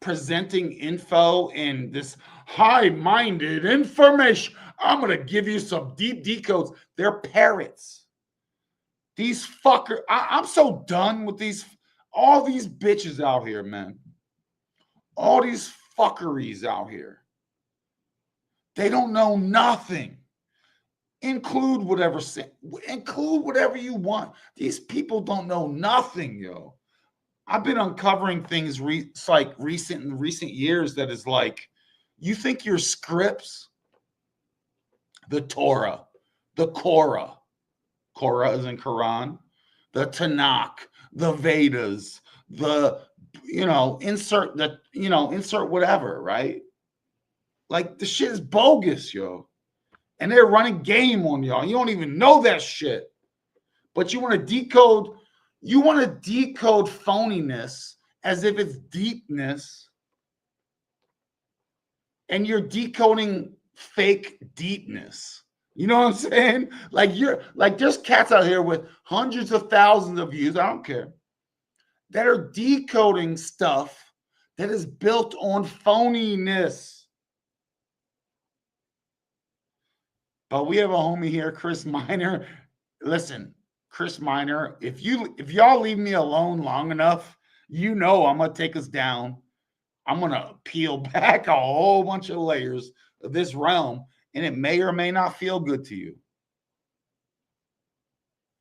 presenting info in this high-minded information. I'm gonna give you some deep decodes. They're parrots. These fucker. I'm so done with all these bitches out here, man. All these fuckeries out here. They don't know nothing. Include whatever you want. These people don't know nothing, yo. I've been uncovering things recent years that is like, you think your scripts, the Torah, the Korah is in Quran, the Tanakh, the Vedas, insert whatever, right? Like the shit is bogus, yo. And they're running game on y'all. You don't even know that shit. But you want to decode phoniness as if it's deepness. And you're decoding fake deepness. You know what I'm saying? Like there's cats out here with hundreds of thousands of views, I don't care, that are decoding stuff that is built on phoniness. But we have a homie here, Chris Minor. Listen, Chris Minor, if y'all leave me alone long enough, I'm gonna take us down. I'm gonna peel back a whole bunch of layers of this realm, and it may or may not feel good to you.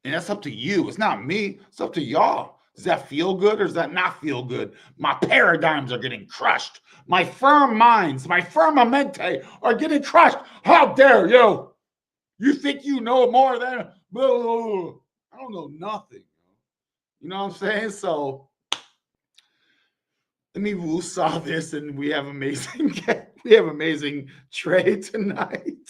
And that's up to you. It's not me. It's up to y'all. Does that feel good or does that not feel good? My paradigms are getting crushed. My firm minds, my firmamente are getting crushed. How dare you? You think you know more than I don't know nothing. You know what I'm saying? So let me woosah this, and we have amazing Trey tonight.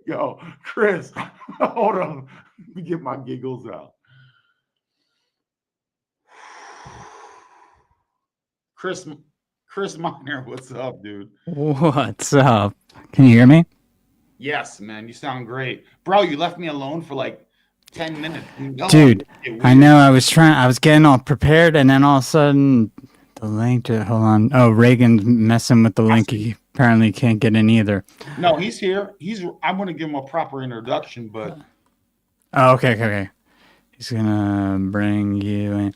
Yo, Chris, hold on. Let me get my giggles out. Chris Minor, what's up, dude? What's up? Can you hear me? Yes, man. You sound great. Bro, you left me alone for like 10 minutes. Dude, I know I was getting all prepared, and then all of a sudden the link hold on. Oh, Regan's messing with the link. He apparently can't get in either. No, he's here. I'm gonna give him a proper introduction, but okay. He's gonna bring you in.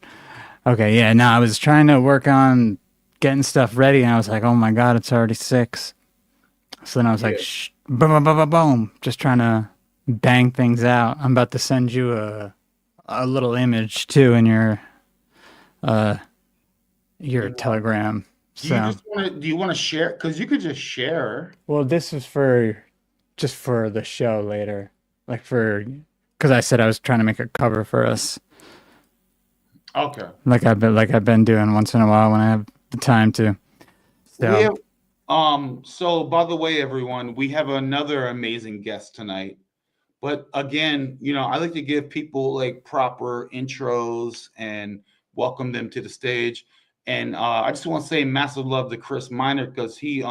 Okay, yeah, no, I was trying to work on getting stuff ready, and I was like, oh my god, it's already 6. So then I was like, shh, boom, boom, boom, boom, just trying to bang things out. I'm about to send you a little image too in your Telegram. So do you want to share? Because you could just share. Well, this is just for the show later, because I said I was trying to make a cover for us. Okay. Like I've been doing once in a while when I have the time to. So. So by the way, everyone, we have another amazing guest tonight. But again, I like to give people like proper intros and welcome them to the stage. And I just want to say massive love to Chris Minor, because he has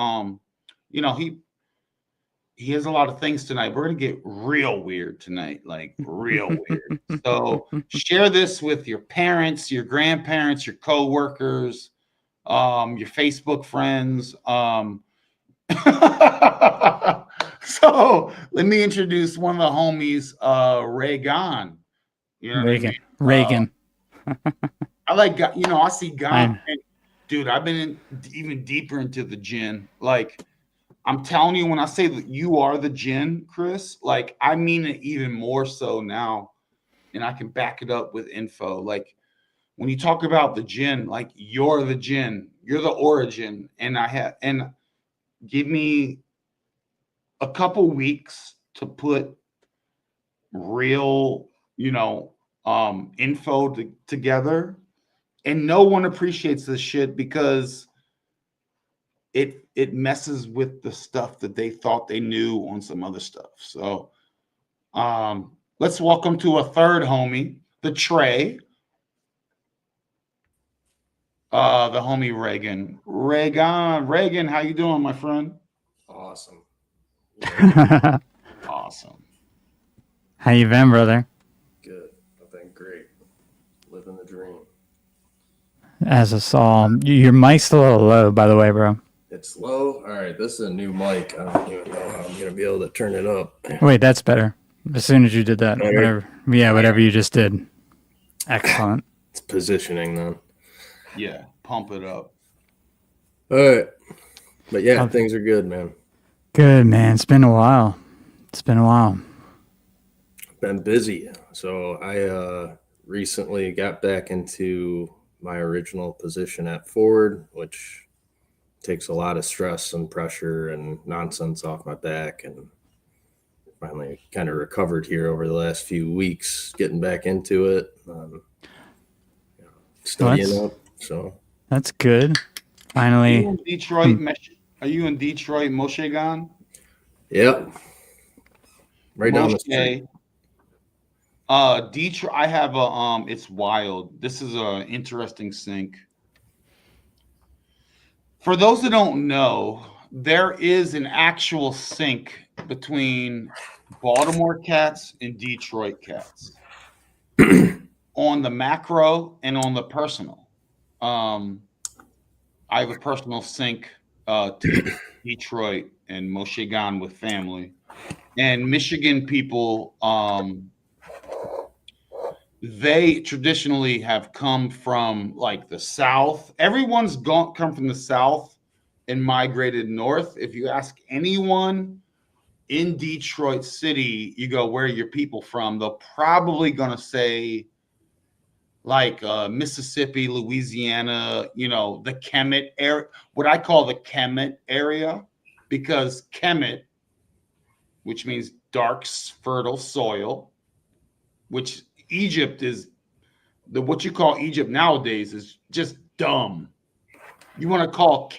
a lot of things tonight. We're gonna get real weird tonight, like real weird. So share this with your parents, your grandparents, your co-workers, your Facebook friends. So let me introduce one of the homies, Regan. You know Regan. Regan. I like, I see Gon. Dude, I've been even deeper into the jinn. Like, I'm telling you, when I say that you are the jinn, Chris, like, I mean it even more so now. And I can back it up with info. Like, when you talk about the jinn, like, you're the jinn. You're the origin. And give me a couple weeks to put real, info together. And no one appreciates this shit because it messes with the stuff that they thought they knew on some other stuff. So let's welcome to a third homie, the Trey. The homie Regan. Regan, how you doing, my friend? Awesome. Awesome. How you been, brother? Good. I've been great. Living the dream. as us all. Your mic's a little low, by the way, bro. It's low. All right, this is a new mic. I don't even know how I'm gonna be able to turn it up. Wait, that's better. As soon as you did that, Better? whatever you just did. Excellent. It's positioning then. Yeah, pump it up. All right, but yeah, things are good, man. Good, man. It's been a while. Been busy. So I recently got back into my original position at Ford, which takes a lot of stress and pressure and nonsense off my back, and finally kind of recovered here over the last few weeks, getting back into it, studying up. So that's good. Finally. Are you in Detroit? Are you in Detroit, Moshegan? Yep. Right down the street. Detroit. I have a it's wild. This is an interesting sink. For those that don't know, there is an actual sink between Baltimore cats and Detroit cats on the macro and on the personal. I have a personal sink to Detroit and Moshegan with family, and Michigan people. They traditionally have come from like the South. Everyone's come from the South and migrated north. If you ask anyone in Detroit City, you go, where are your people from? They're probably going to say like Mississippi, Louisiana, the Kemet area, what I call the Kemet area, because Kemet, which means dark, fertile soil, which Egypt is what you call Egypt nowadays is just dumb. You want to call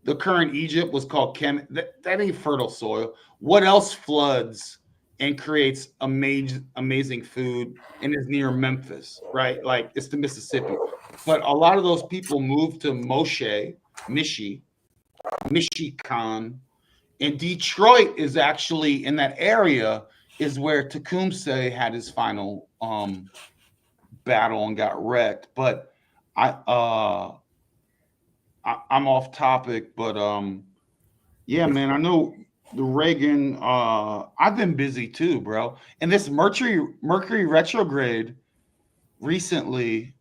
the current Egypt was called Kemet. That ain't fertile soil. What else floods and creates amazing food and is near Memphis, right? Like it's the Mississippi. But a lot of those people moved to Michigan, and Detroit is actually in that area is where Tecumseh had his final battle and got wrecked. But I'm off topic, but yeah, man, I know the Reagan. I've been busy too, bro. And this Mercury retrograde recently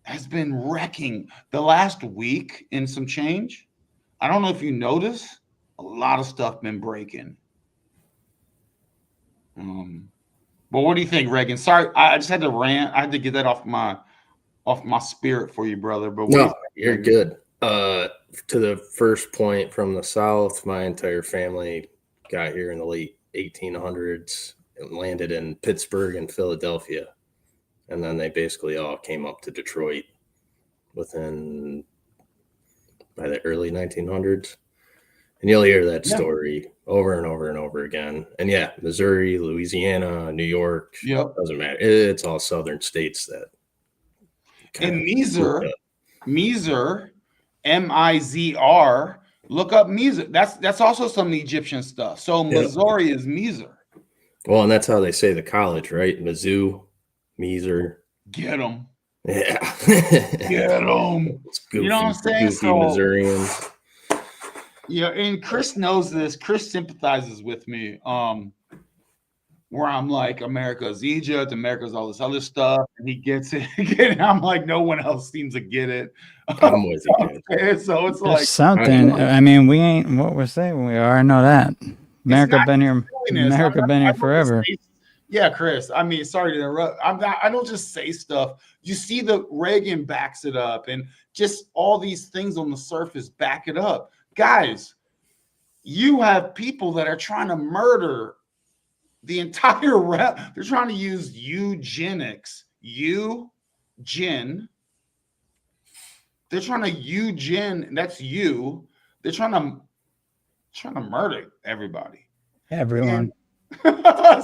has been wrecking the last week in some change. I don't know if you notice, a lot of stuff been breaking. But what do you think, Reagan? Sorry, I just had to rant. I had to get that off my spirit for you, brother. But no, you're good. To the first point, from the South, my entire family got here in the late 1800s and landed in Pittsburgh and Philadelphia. And then they basically all came up to Detroit by the early 1900s. And you'll hear that story over and over and over again. And yeah, Missouri, Louisiana, New York, doesn't matter. It's all southern states that. And Mizr, M-I-Z-R, look up Mizr. That's also some Egyptian stuff. So Missouri is Mizr. Well, and that's how they say the college, right? Mizzou, Mizr. Get them. Yeah. Get them. You know what I'm saying? So, Missourians. Yeah, and Chris knows this. Chris sympathizes with me. Where I'm like, America's Egypt, America's all this other stuff, and he gets it. And I'm like, no one else seems to get it. I'm with you. So it's There's like something. I mean, we ain't what we're saying. We are. I know that. America been here. America been here forever. Yeah, Chris. I mean, sorry to interrupt. I don't just say stuff. You see, the Reagan backs it up, and just all these things on the surface back it up. Guys, you have people that are trying to murder the entire they're trying to use eugenics. They're trying to that's you. They're trying to murder everybody. Everyone.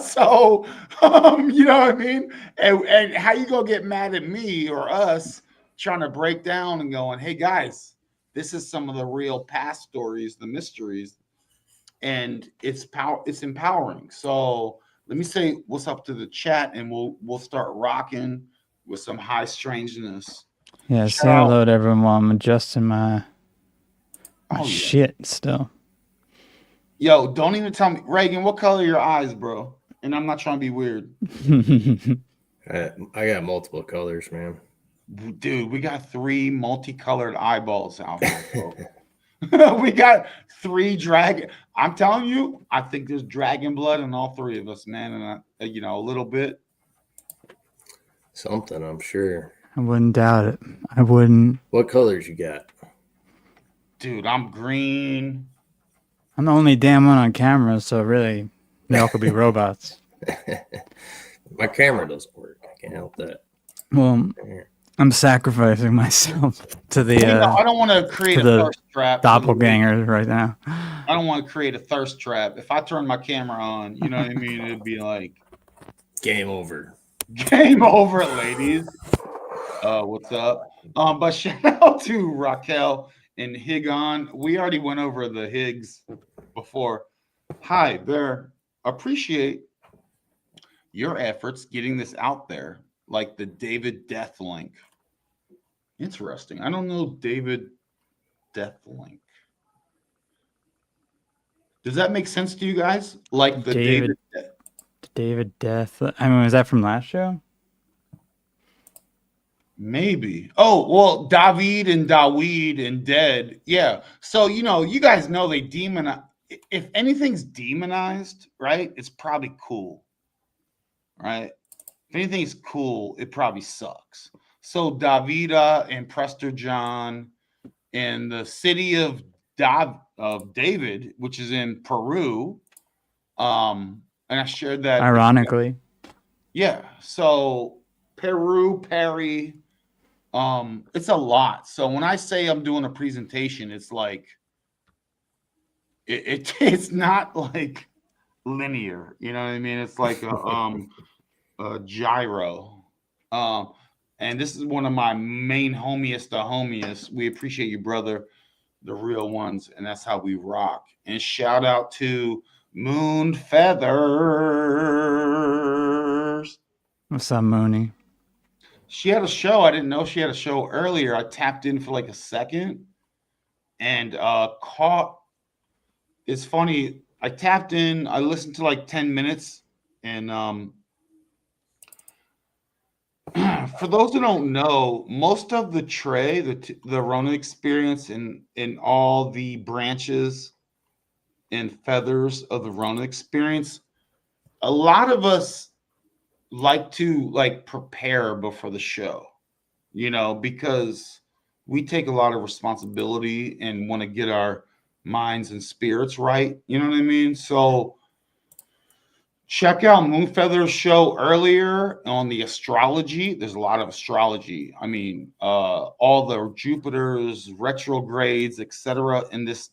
So you know what I mean? And how you gonna get mad at me or us trying to break down and going, hey guys, this is some of the real past stories, the mysteries, and it's empowering. So let me say what's up to the chat, and we'll start rocking with some high strangeness. Yeah, Shout say out. hello to everyone while I'm adjusting my Oh, yeah. shit still. Yo, don't even tell me, Reagan, what color are your eyes, bro? And I'm not trying to be weird. I got multiple colors, man. Dude, we got 3 multicolored eyeballs out here, bro. We got 3 dragon. I'm telling you, I think there's dragon blood in all 3 of us, man. And a little bit. Something, I'm sure. I wouldn't doubt it. I wouldn't. What colors you got? Dude, I'm green. I'm the only damn one on camera, so really, they all could be robots. My camera doesn't work. I can't help that. Well, I'm sacrificing myself to the I don't want to create a thirst trap. doppelganger right now. I don't want to create a thirst trap. If I turn my camera on, you know what I mean? It'd be like game over. Game over, ladies. What's up? But shout out to Raquel and Higon. We already went over the Higgs before. Hi there. Appreciate your efforts getting this out there, like the David Death link. Interesting. I don't know David Death link. Does that make sense to you guys? Like the David Death. I mean, was that from last show? Maybe. Oh, well, David and dead. Yeah. So, you guys know they demonize. If anything's demonized, right, it's probably cool. Right? If anything's cool, it probably sucks. So Davida and Prester John in the city of David, which is in Peru. And I shared that. Ironically. Yeah. So Peru, Perry. It's a lot. So when I say I'm doing a presentation, it's like it's not like linear. You know what I mean? It's like a gyro. And this is one of my main homiest. We appreciate you, brother, the real ones, and that's how we rock. And shout out to Moon Feathers. What's up, Mooney? She had a show. I didn't know she had a show earlier. I tapped in for like a second and caught. It's funny. I tapped in. I listened to like 10 minutes. And for those who don't know, most of the TRE, the Ronin Experience, in all the branches and feathers of the Ronin Experience, a lot of us like to prepare before the show, because we take a lot of responsibility and want to get our minds and spirits right. You know what I mean? So check out Moonfeather's show earlier on the astrology. There's a lot of astrology. I mean, all the Jupiters, retrogrades, etc. And this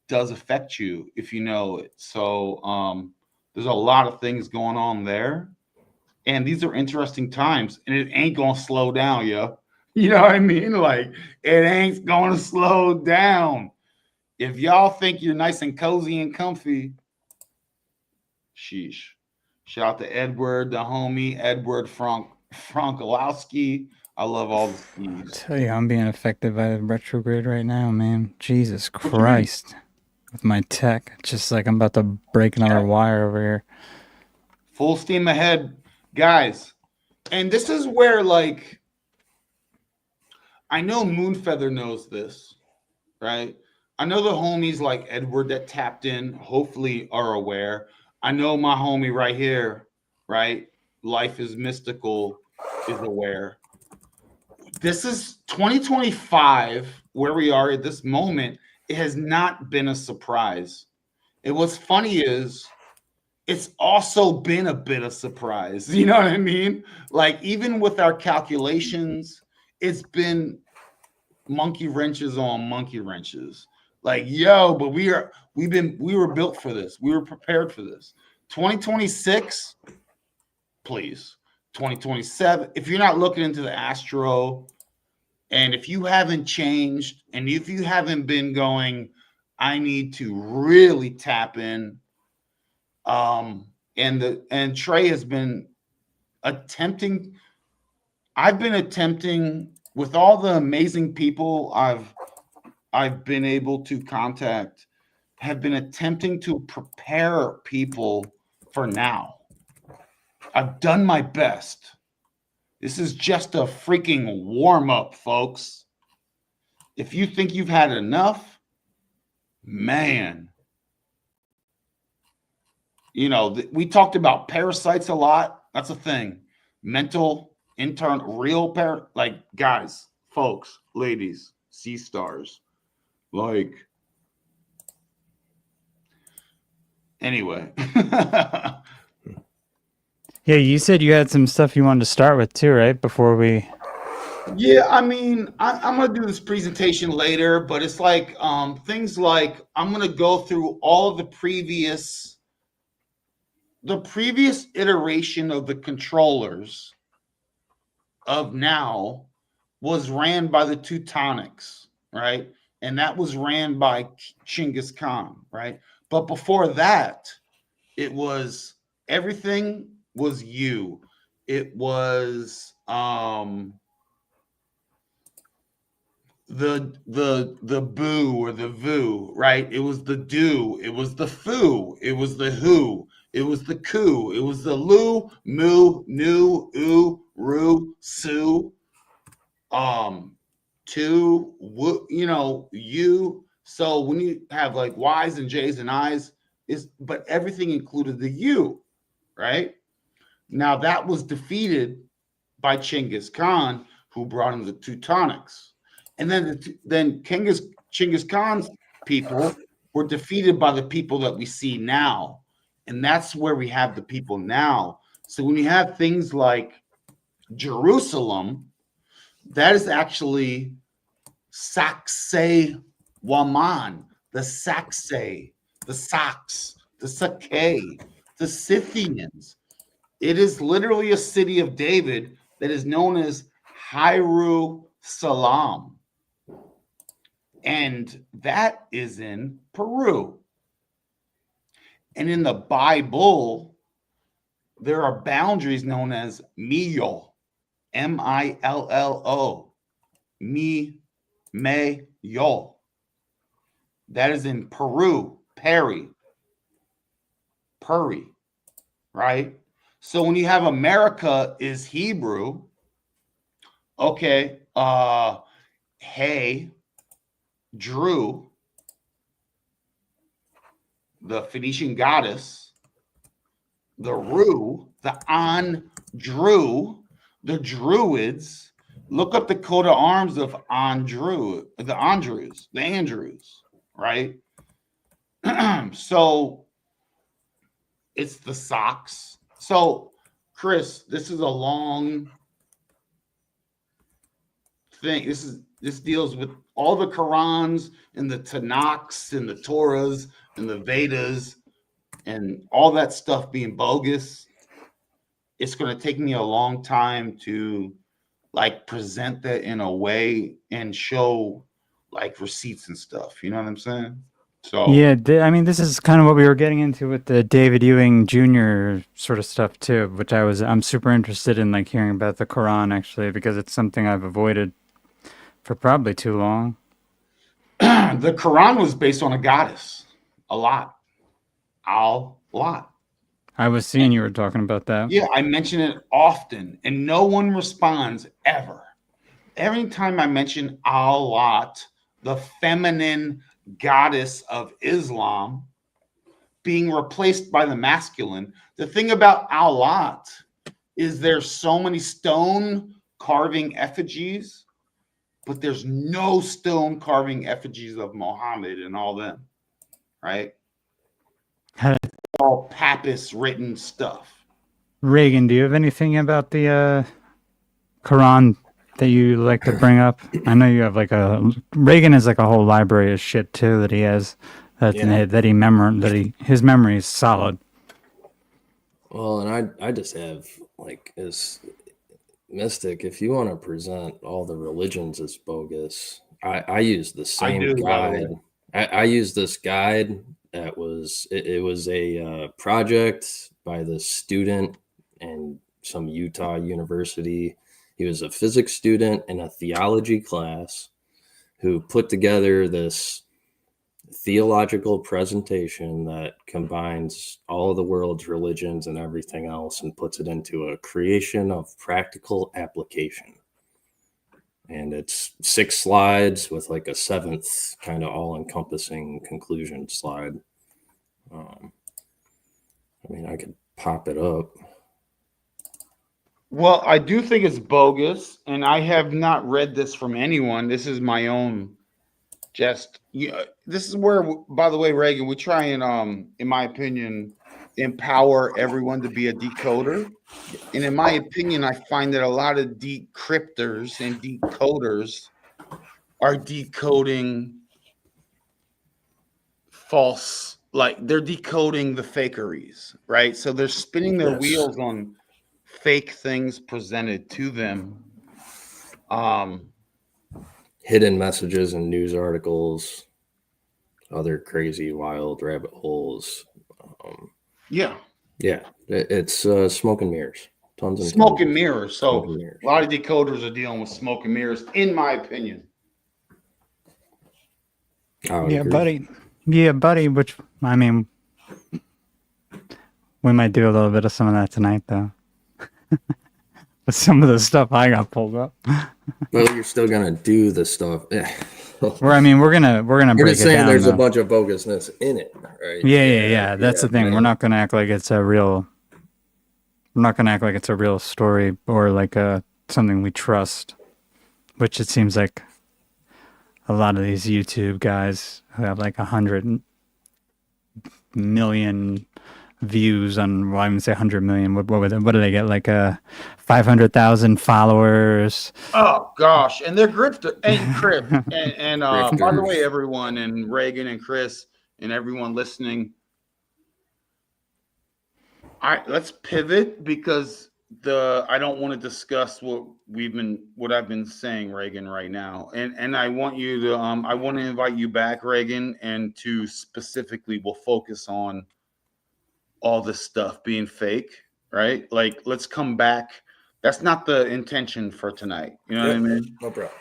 does affect you if you know it. So there's a lot of things going on there. And these are interesting times, and it ain't gonna slow down, yo. You know what I mean? Like, it ain't gonna slow down. If y'all think you're nice and cozy and comfy, sheesh. Shout out to Edward, the homie, Edward Frankolowski. I love all the Steves. I tell you, I'm being affected by the retrograde right now, man. Jesus Christ. With my tech. It's just like I'm about to break another wire over here. Full steam ahead, guys. And this is where, I know Moonfeather knows this, right? I know the homies like Edward that tapped in, hopefully are aware. I know my homie right here, right? Life is Mystical is aware. This is 2025, where we are at this moment. It has not been a surprise. And what's funny is it's also been a bit of surprise. You know what I mean? Like, even with our calculations, it's been monkey wrenches on monkey wrenches. Like, yo, but we were built for this. We were prepared for this. 2026, please. 2027. If you're not looking into the astro, and if you haven't changed, and if you haven't been going, I need to really tap in. And TRE has been attempting. I've been attempting with all the amazing people I've been able to contact, have been attempting to prepare people for now. I've done my best. This is just a freaking warm up, folks. If you think you've had enough, man, you know, we talked about parasites a lot. That's a thing. Mental, internal, real like guys, folks, ladies, sea stars. Like, anyway. Yeah, you said you had some stuff you wanted to start with too, right? Before we. Yeah, I mean, I'm gonna do this presentation later, but it's like things like I'm gonna go through all of the previous iteration of the controllers of now was ran by the Teutonics, right? And that was ran by Chinggis Khan, right? But before that, it was everything was you. It was the boo or the voo, right? It was the do, it was the foo, it was the who, it was the coo, it was the loo, moo, new, oo, roo, sue, to, you know, you. So when you have like Y's and J's and I's, but everything included the you, right? Now that was defeated by Chinggis Khan, who brought in the Teutonics. And then Chinggis Khan's people were defeated by the people that we see now. And that's where we have the people now. So when you have things like Jerusalem, that is actually Saxe Waman, the Saxe, the Sacs, the Sake, the Scythians. It is literally a city of David that is known as Hiru Salam. And that is in Peru. And in the Bible, there are boundaries known as Millo, Millo, Yo. That is in Peru, Peri, right? So when you have America is Hebrew, okay, hey, Drew, the Phoenician goddess, the Ru, the Andrew, the Druids. Look up the coat of arms of Andrews, right? So it's the socks. So, Chris, this is a long thing. This deals with all the Qurans and the Tanakhs and the Torahs and the Vedas and all that stuff being bogus. It's going to take me a long time to like present that in a way and show like receipts and stuff. You know what I'm saying? So Yeah, I mean, this is kind of what we were getting into with the David Ewing Jr. sort of stuff too, which I'm super interested in like hearing about the Quran actually, because it's something I've avoided for probably too long. the Quran was based on a goddess, a lot. I was seeing you were talking about that. Yeah, I mention it often, and no one responds ever. Every time I mention Allah, the feminine goddess of Islam, being replaced by the masculine, the thing about Allah is there's so many stone carving effigies, but there's no stone carving effigies of Muhammad and all them, right? All papyrus written stuff. Regan, do you have anything about the Quran that you like to bring up? I know you have like Regan is like a whole library of shit too that he has his memory is solid. Well, and I just have like as mystic, if you want to present all the religions as bogus, I use the same guide. I use this guide that was it was a project by the student and some Utah university. He was a physics student in a theology class who put together this theological presentation that combines all of the world's religions and everything else and puts it into a creation of practical application. And it's 6 slides with like a 7th kind of all-encompassing conclusion slide. I mean, I could pop it up. Well, I do think it's bogus, and I have not read this from anyone. This is my own. Just this is where, by the way, Reagan, we try and, in my opinion, empower everyone to be a decoder. And in my opinion, I find that a lot of decryptors and decoders are decoding false, like they're decoding the fakeries, right? So they're spinning their wheels on fake things presented to them. Hidden messages in news articles, other crazy, wild rabbit holes. Yeah, it's smoke and mirrors. Tons and smoke tons and mirrors. So and mirrors. a lot of decoders are dealing with smoke and mirrors, in my opinion. Yeah, buddy. Yeah, buddy. Which, I mean, we might do a little bit of some of that tonight, though. With some of the stuff I got pulled up. Well, you're still gonna do the stuff. We're gonna You're break just it saying down. there's though. a bunch of bogusness in it, right? Yeah. That's the thing. Man. We're not gonna act like it's a real. We're not gonna act like it's a real story or like something we trust, which it seems like a lot of these YouTube guys who have like 100 million views on, well, I wouldn't say 100 million. What do they get? Like 500,000 followers. Oh gosh, and they're grifter and Chris and by the way, everyone, and Reagan and Chris and everyone listening. All right, let's pivot because I don't want to discuss what I've been saying, Reagan, right now, and I want you to I want to invite you back, Reagan, and to specifically we'll focus on all this stuff being fake, right? Like, let's come back. That's not the intention for tonight. You know what I mean? No problem.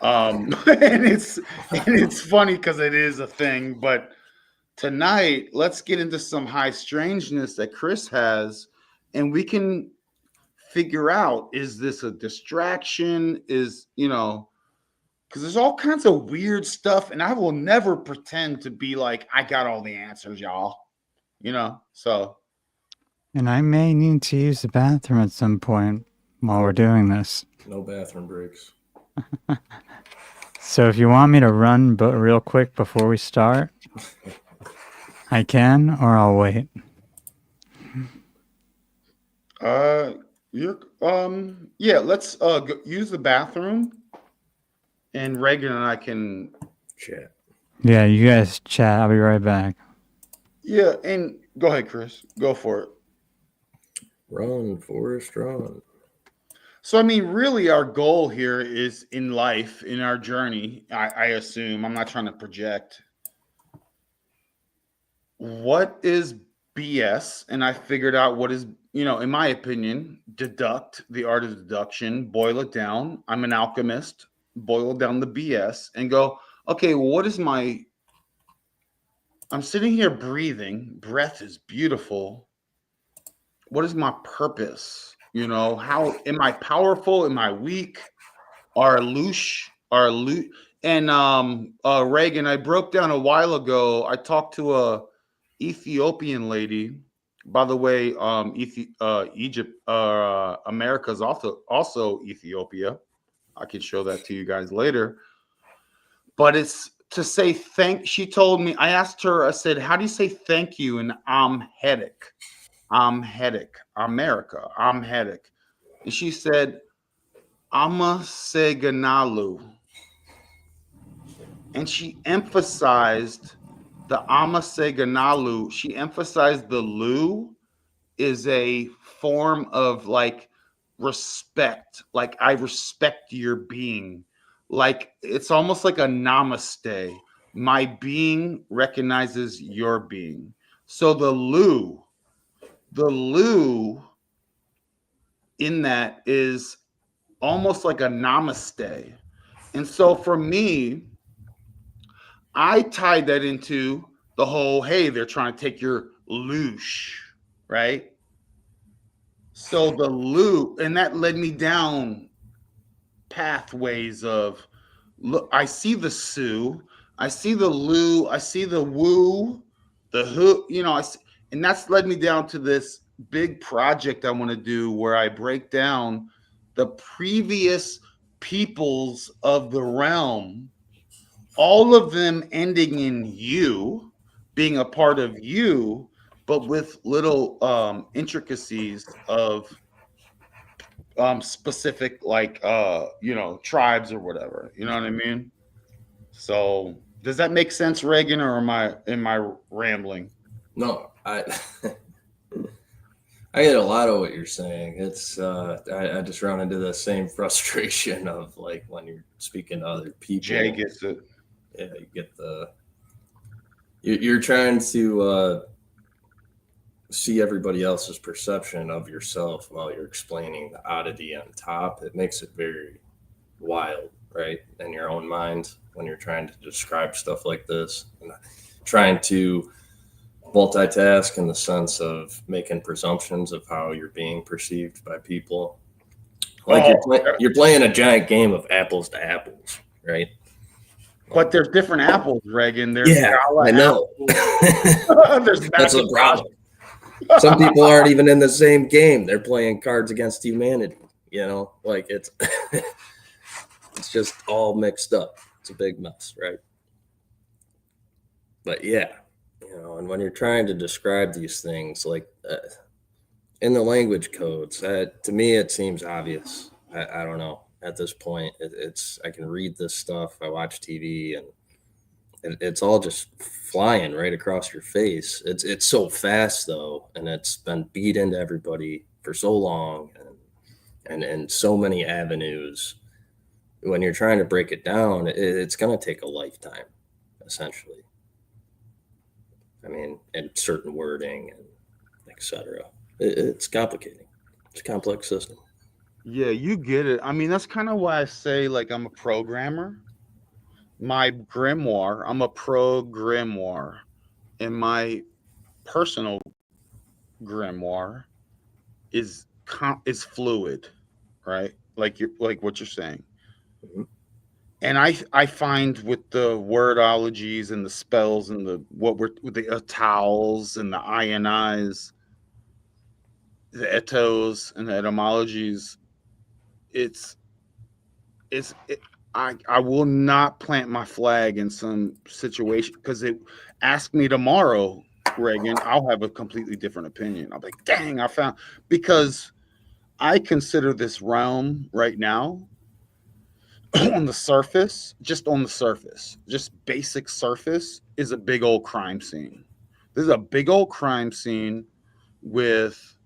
And it's funny because it is a thing, but tonight let's get into some high strangeness that Chris has, and we can figure out, is this a distraction? Because there's all kinds of weird stuff, and I will never pretend to be like, I got all the answers, y'all. So. And I may need to use the bathroom at some point while we're doing this. No bathroom breaks. So if you want me to run real quick before we start, I can, or I'll wait. Let's use the bathroom, and Reagan and I can chat. Yeah, you guys chat. I'll be right back. Yeah, and go ahead, Chris. Go for it. Run, Forrest, run. So, I mean, really, our goal here is in life, in our journey, I assume, I'm not trying to project, what is BS? And I figured out what is, in my opinion, deduct, the art of deduction, boil it down. I'm an alchemist, boil down the BS and go, okay, what is I'm sitting here breathing. Breath is beautiful. What is my purpose? How am I powerful? Am I weak? And Reagan, I broke down a while ago. I talked to a Ethiopian lady. By the way, Egypt, America is also Ethiopia. I can show that to you guys later. But it's to say she told me, I asked her, I said, how do you say thank you in Amharic? America, Amharic. And she said, Amaseganalu. And she emphasized the Amaseganalu. She emphasized the lu is a form of like respect. Like, I respect your being. Like, it's almost like a namaste. My being recognizes your being. So the lu in that is almost like a namaste. And so for me, I tied that into the whole, hey, they're trying to take your loosh, right? So the loop, and that led me down pathways of, look, I see the Sue, I see the Lou, I see the woo, the who, and that's led me down to this big project I want to do where I break down the previous peoples of the realm, all of them ending in you, being a part of you, but with little intricacies of specific, like tribes or whatever. You know what I mean? So does that make sense, Reagan, or am I rambling? No, I I get a lot of what you're saying. It's I just run into the same frustration of like when you're speaking to other people. Jay gets it. Yeah, you get you're trying to see everybody else's perception of yourself while you're explaining the oddity on top. It makes it very wild, right? In your own mind when you're trying to describe stuff like this, and trying to multitask in the sense of making presumptions of how you're being perceived by people. Like you're playing a giant game of apples to apples, right? But there's different apples, Reagan. There's I know. That's a problem. apples. Some people aren't even in the same game. They're playing Cards Against Humanity. Like it's it's just all mixed up. It's a big mess, right? But yeah, and when you're trying to describe these things, like in the language codes, to me it seems obvious. I don't know. At this point, I can read this stuff. I watch TV, and it's all just flying right across your face. It's so fast though, and it's been beat into everybody for so long, and so many avenues. When you're trying to break it down, it's going to take a lifetime, essentially. I mean, and certain wording and etc. It's complicating. It's a complex system. Yeah, you get it. I mean, that's kind of why I say, like, I'm a programmer. My grimoire, I'm a pro grimoire, and my personal grimoire is fluid, right? Like what you're saying. Mm-hmm. And I find with the wordologies and the spells and with the etals and the ionize, the etos and the etymologies, I will not plant my flag in some situation, because ask me tomorrow, Reagan, I'll have a completely different opinion. I'll be like, dang, because I consider this realm right now on the surface, just basic surface, is a big old crime scene. This is a big old crime scene with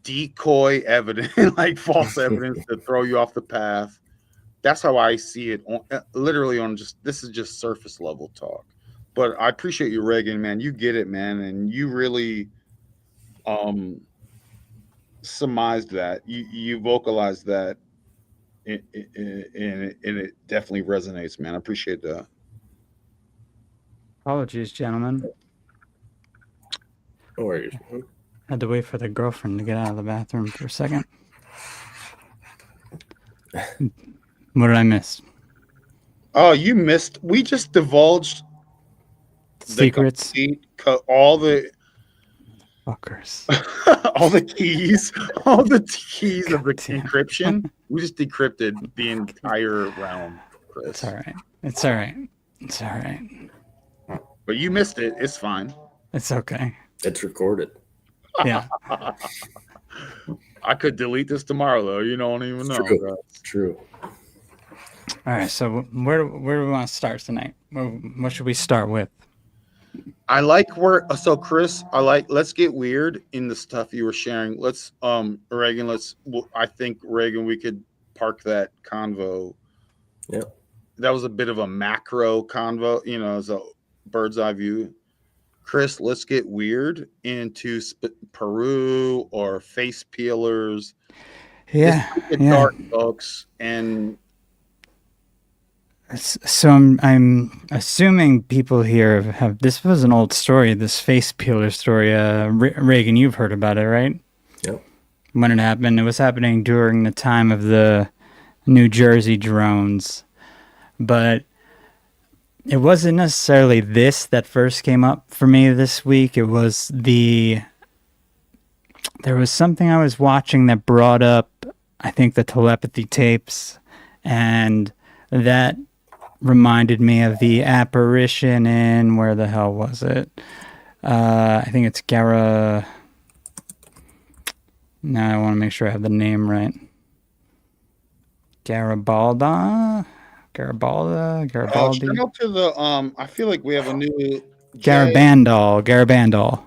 decoy evidence, like false evidence to throw you off the path. That's how I see it. Literally this is just surface level talk. But I appreciate you, Reagan, man. You get it, man, and you really surmised that. You vocalized that, and it definitely resonates, man. I appreciate that. Apologies, gentlemen. No worries. Had to wait for the girlfriend to get out of the bathroom for a second. What did I miss? Oh, you missed. We just divulged Secrets. All the fuckers. all the keys of the encryption. We just decrypted the entire realm, Chris. It's all right. It's all right. It's all right. But you missed it. It's fine. It's okay. It's recorded. Yeah. I could delete this tomorrow, though. You don't even know. True. True. All right. So where do we want to start tonight? What should we start with? I like so Chris, let's get weird in the stuff you were sharing. Let's Reagan, I think Reagan, we could park that convo. Yeah. That was a bit of a macro convo, as a bird's eye view. Chris, let's get weird into Peru or face peelers. Yeah, It's yeah. dark, folks, and So I'm assuming people here have this was an old story, this face peeler story. Reagan, you've heard about it, right? Yep. When it happened, it was happening during the time of the New Jersey drones, but it wasn't necessarily this that first came up for me this week. It was there was something I was watching that brought up, I think, the telepathy tapes, and that reminded me of the apparition in, where the hell was it? I think it's Gara. Now I want to make sure I have the name right. Garibaldi. shout out to the I feel like we have a new Garabandal.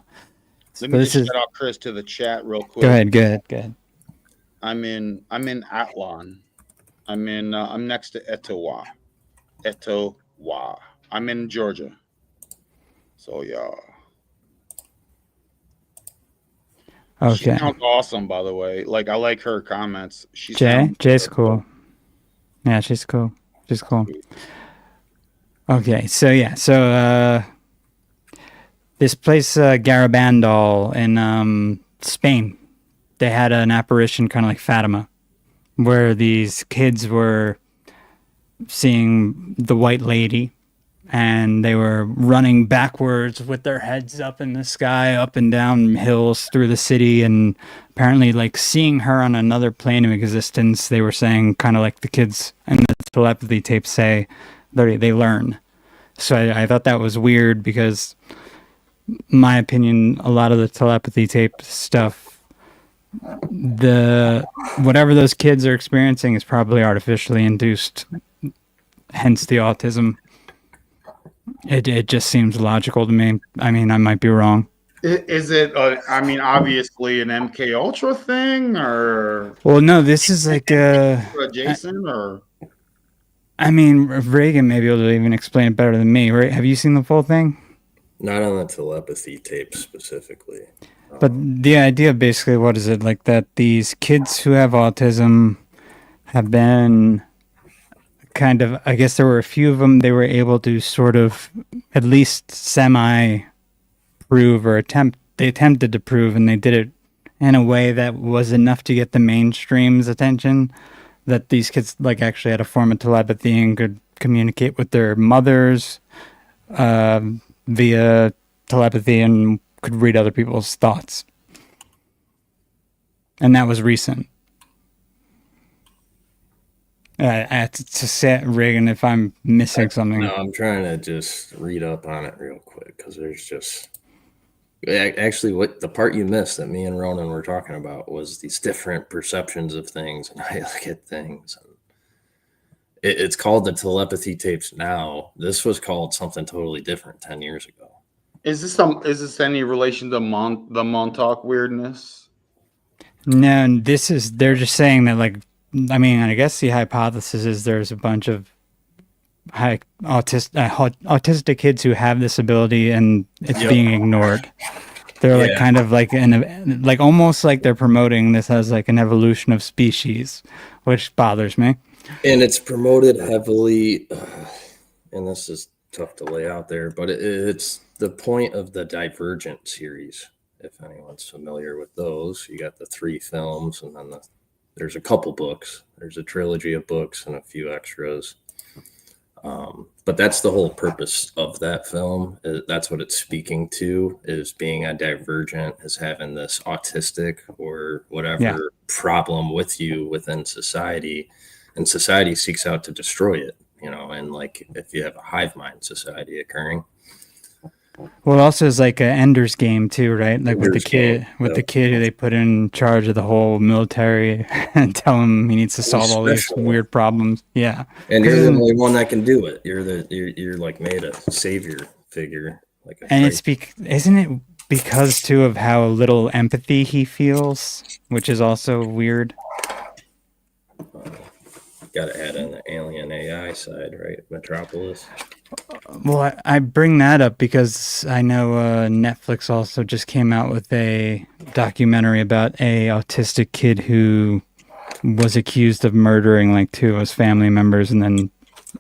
Let me just shout out Chris to the chat real quick. Go ahead. I'm in Athlon. I'm next to Etowah. I'm in Georgia. So yeah. Okay. She sounds awesome, by the way. Like, I like her comments. Jay's cool. Yeah, she's cool. Okay, so this place, Garabandal in Spain, they had an apparition kind of like Fatima, where these kids were seeing the white lady, and they were running backwards with their heads up in the sky, up and down hills through the city, and apparently like seeing her on another plane of existence. They were saying, kind of like the kids in the telepathy tapes say, they learn. So I thought that was weird because, my opinion, a lot of the telepathy tape stuff, whatever those kids are experiencing is probably artificially induced, hence the autism. It just seems logical to me. I mean, I might be wrong. Is it? Obviously an MK Ultra thing, or? Well, no, this is like Jason, or? I mean, Regan may be able to even explain it better than me, right? Have you seen the full thing? Not on the telepathy tape specifically. But the idea, basically, what is it? Like that these kids who have autism have been kind of, I guess there were a few of them, they were able to sort of at least semi-prove or they attempted to prove, and they did it in a way that was enough to get the mainstream's attention, that these kids like actually had a form of telepathy and could communicate with their mothers via telepathy and could read other people's thoughts. And that was recent. To say, Reagan, if I'm missing something. No, I'm trying to just read up on it real quick because there's just actually what the part you missed that me and Ronin were talking about was these different perceptions of things and how you look at things. It's called the telepathy tapes now. This was called something totally different 10 years ago. Is this any relation to the Montauk weirdness? No, they're just saying that, like, I mean, I guess the hypothesis is there's a bunch of autistic kids who have this ability and it's being ignored. They're like kind of like like almost like they're promoting this as like an evolution of species, which bothers me. And it's promoted heavily, and this is tough to lay out there, but it's the point of the Divergent series. If anyone's familiar with those, you got the 3 films, and then there's a couple books. There's a trilogy of books and a few extras. But that's the whole purpose of that film. That's what it's speaking to, is being a divergent, is having this autistic or whatever problem with you within society. And society seeks out to destroy it, and like if you have a hive mind society occurring. Well, it also is like an Ender's Game too, right? Like with the kid who they put in charge of the whole military and tell him he needs to solve all these weird problems. Yeah, and you're the only one that can do it. You're like made a savior figure, like. Isn't it because too of how little empathy he feels, which is also weird. Got to add in the alien AI side, right? Metropolis. Well, I bring that up because I know Netflix also just came out with a documentary about a autistic kid who was accused of murdering like two of his family members, and then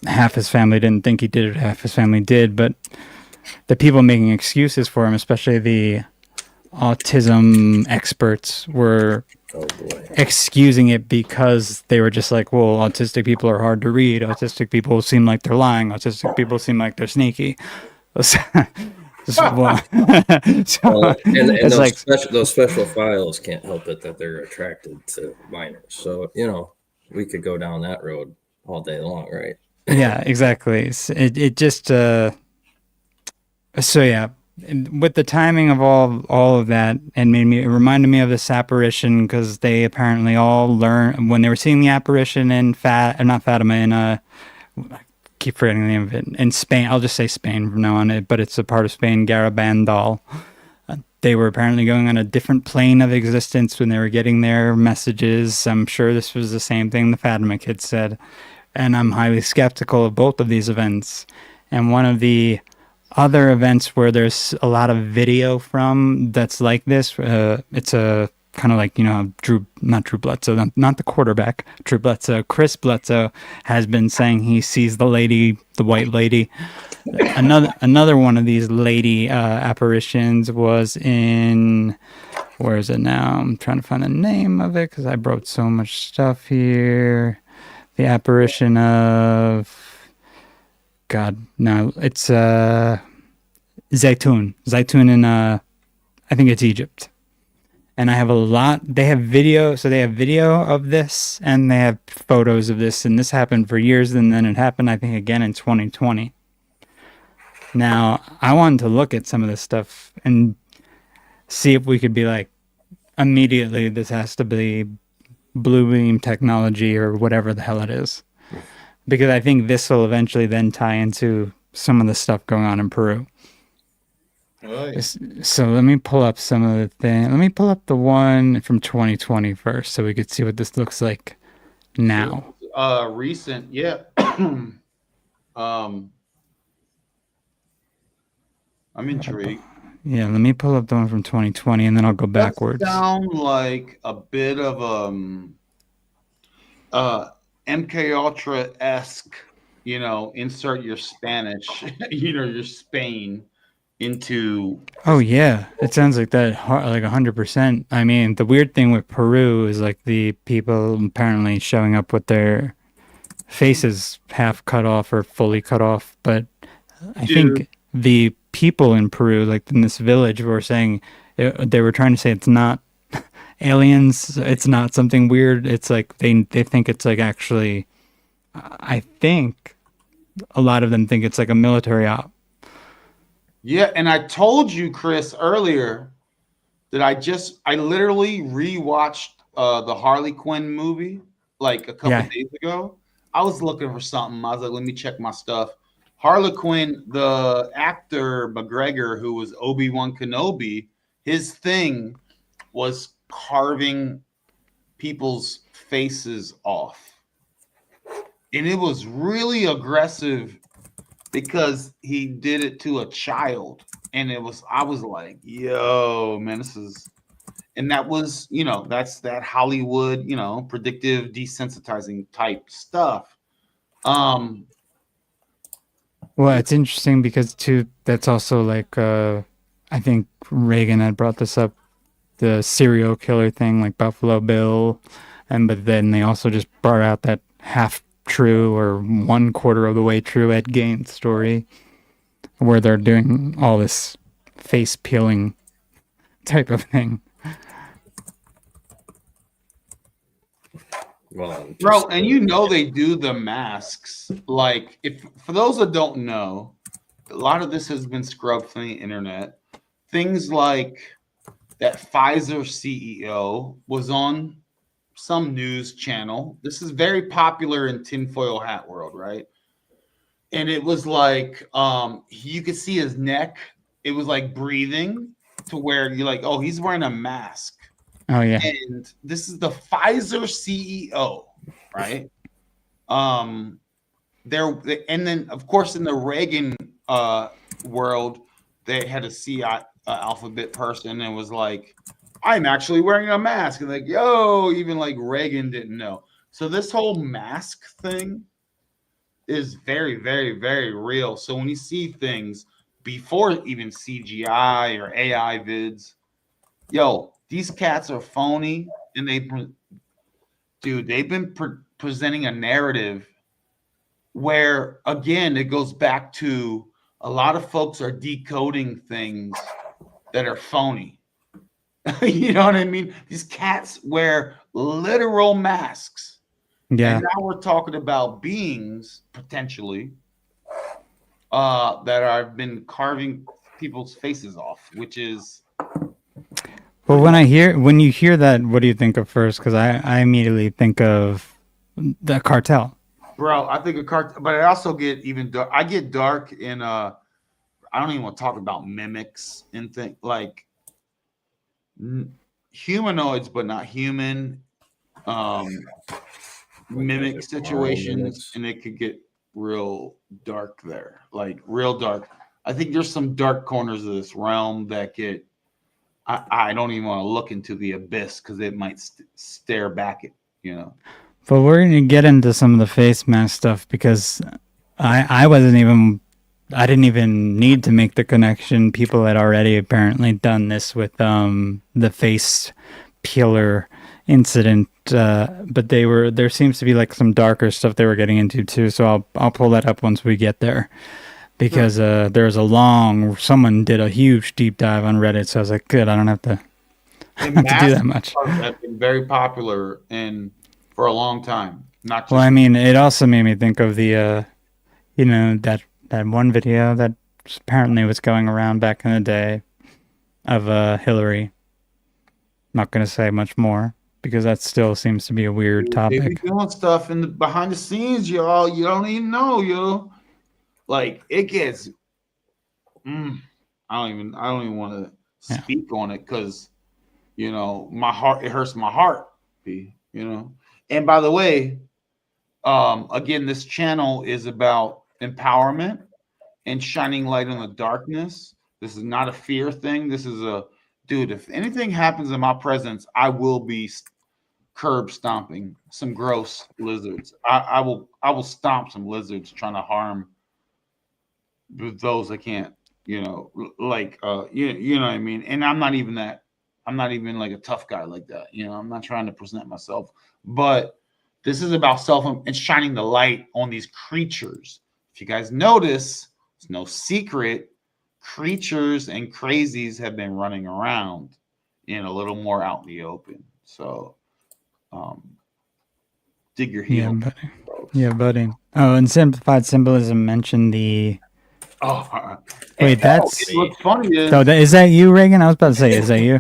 half his family didn't think he did it, half his family did. But the people making excuses for him, especially the autism experts, were Oh boy. excusing it because they were just like, well, autistic people are hard to read. Autistic people seem like they're lying. Autistic people seem like they're sneaky. So, Well, and it's like, those special files can't help it that they're attracted to minors. So, we could go down that road all day long, right? yeah, exactly. It just, so yeah, and with the timing of all of that, and it reminded me of this apparition because they apparently all learned when they were seeing the apparition in not Fatima, in I keep forgetting the name of it, in Spain. I'll just say Spain from now on, but it's a part of Spain, Garabandal. They were apparently going on a different plane of existence when they were getting their messages. I'm sure this was the same thing the Fatima kids said, and I'm highly skeptical of both of these events. And one of the other events where there's a lot of video from that's like this, it's a kind of like, not Drew Bledsoe, not the quarterback, Drew Bledsoe, Chris Bledsoe has been saying he sees the white lady. Another one of these lady apparitions was in, where is it now? I'm trying to find the name of it because I brought so much stuff here. The apparition of, God, no, it's Zaytun in I think it's Egypt. And I have they have video of this, and they have photos of this, and this happened for years, and then it happened, I think, again in 2020. Now, I wanted to look at some of this stuff and see if we could be like, immediately, this has to be blue beam technology or whatever the hell it is. Because I think this will eventually then tie into some of the stuff going on in Peru. Right. So let me pull up some of the things. Let me pull up the one from 2020 first so we could see what this looks like now. Recent, yeah. I'm intrigued. Yeah, let me pull up the one from 2020 and then I'll go backwards. That sound like a bit of MK Ultra-esque, insert your Spanish, your Spain into. Oh yeah, it sounds like that, like 100%. I mean, the weird thing with Peru is like the people apparently showing up with their faces half cut off or fully cut off, but I think the people in Peru, like in this village, were saying they were trying to say it's not aliens, it's not something weird. It's like they think it's like actually, I think a lot of them think it's like a military op. Yeah, and I told you, Chris, earlier that I literally rewatched the Harley Quinn movie like a couple days ago. I was looking for something. I was like, let me check my stuff. Harley Quinn, the actor McGregor, who was Obi-Wan Kenobi, his thing was carving people's faces off. And it was really aggressive because he did it to a child. And I was like, yo, man, and that was, that's that Hollywood, predictive desensitizing type stuff. Well, it's interesting because too, that's also like, I think Regan had brought this up, the serial killer thing, like Buffalo Bill, but then they also just brought out that half true or 1/4 of the way true Ed Gein story, where they're doing all this face peeling type of thing. Well, bro, and they do the masks. Like, for those that don't know, a lot of this has been scrubbed from the internet. Things like that Pfizer CEO was on some news channel. This is very popular in tinfoil hat world, right? And it was like, you could see his neck. It was like breathing to where you're like, oh, he's wearing a mask. Oh yeah. And this is the Pfizer CEO, right? And then of course in the Reagan world, they had a alphabet person and was like, I'm actually wearing a mask. And like, yo, even like Reagan didn't know. So this whole mask thing is very, very, very real. So when you see things before even CGI or AI vids, yo, these cats are phony, and they've been presenting a narrative where, again, it goes back to a lot of folks are decoding things that are phony. You know what I mean? These cats wear literal masks. Yeah. And now we're talking about beings potentially that have been carving people's faces off, which is. Well, when you hear that, what do you think of first? Because I immediately think of the cartel. Bro, I think but I also get even dark. I get dark in I don't even want to talk about mimics and things like humanoids, but not human. Mimic situations, and it could get real dark there, like real dark. I think there's some dark corners of this realm that get. I don't even want to look into the abyss because it might stare back at But we're going to get into some of the face mask stuff because I didn't even need to make the connection. People had already apparently done this with the face peeler incident, but there seems to be like some darker stuff they were getting into too. So I'll pull that up once we get there. Because there's someone did a huge deep dive on Reddit, so I was like, good, I don't have to do that much. Have been very popular for a long time. Not just well, I mean, it also made me think of the, that one video that apparently was going around back in the day of Hillary. Not going to say much more because that still seems to be a weird topic. They be doing stuff behind the scenes, y'all. You don't even know, yo. Like it gets, I don't even want to speak on it because, my heart, it hurts my heart, And by the way, again, this channel is about empowerment and shining light on the darkness. This is not a fear thing. This is dude, if anything happens in my presence, I will be curb stomping some gross lizards. I will stomp some lizards trying to harm those I can't, you know what I mean. And I'm not even like a tough guy like that. I'm not trying to present myself, but this is about self and shining the light on these creatures. If you guys notice, it's no secret, creatures and crazies have been running around in a little more out in the open. So dig your heel. Yeah, buddy. Oh, and Simplified Symbolism mentioned the wait, that's what's funny is. So is that you, Regan? I was about to say, is that you?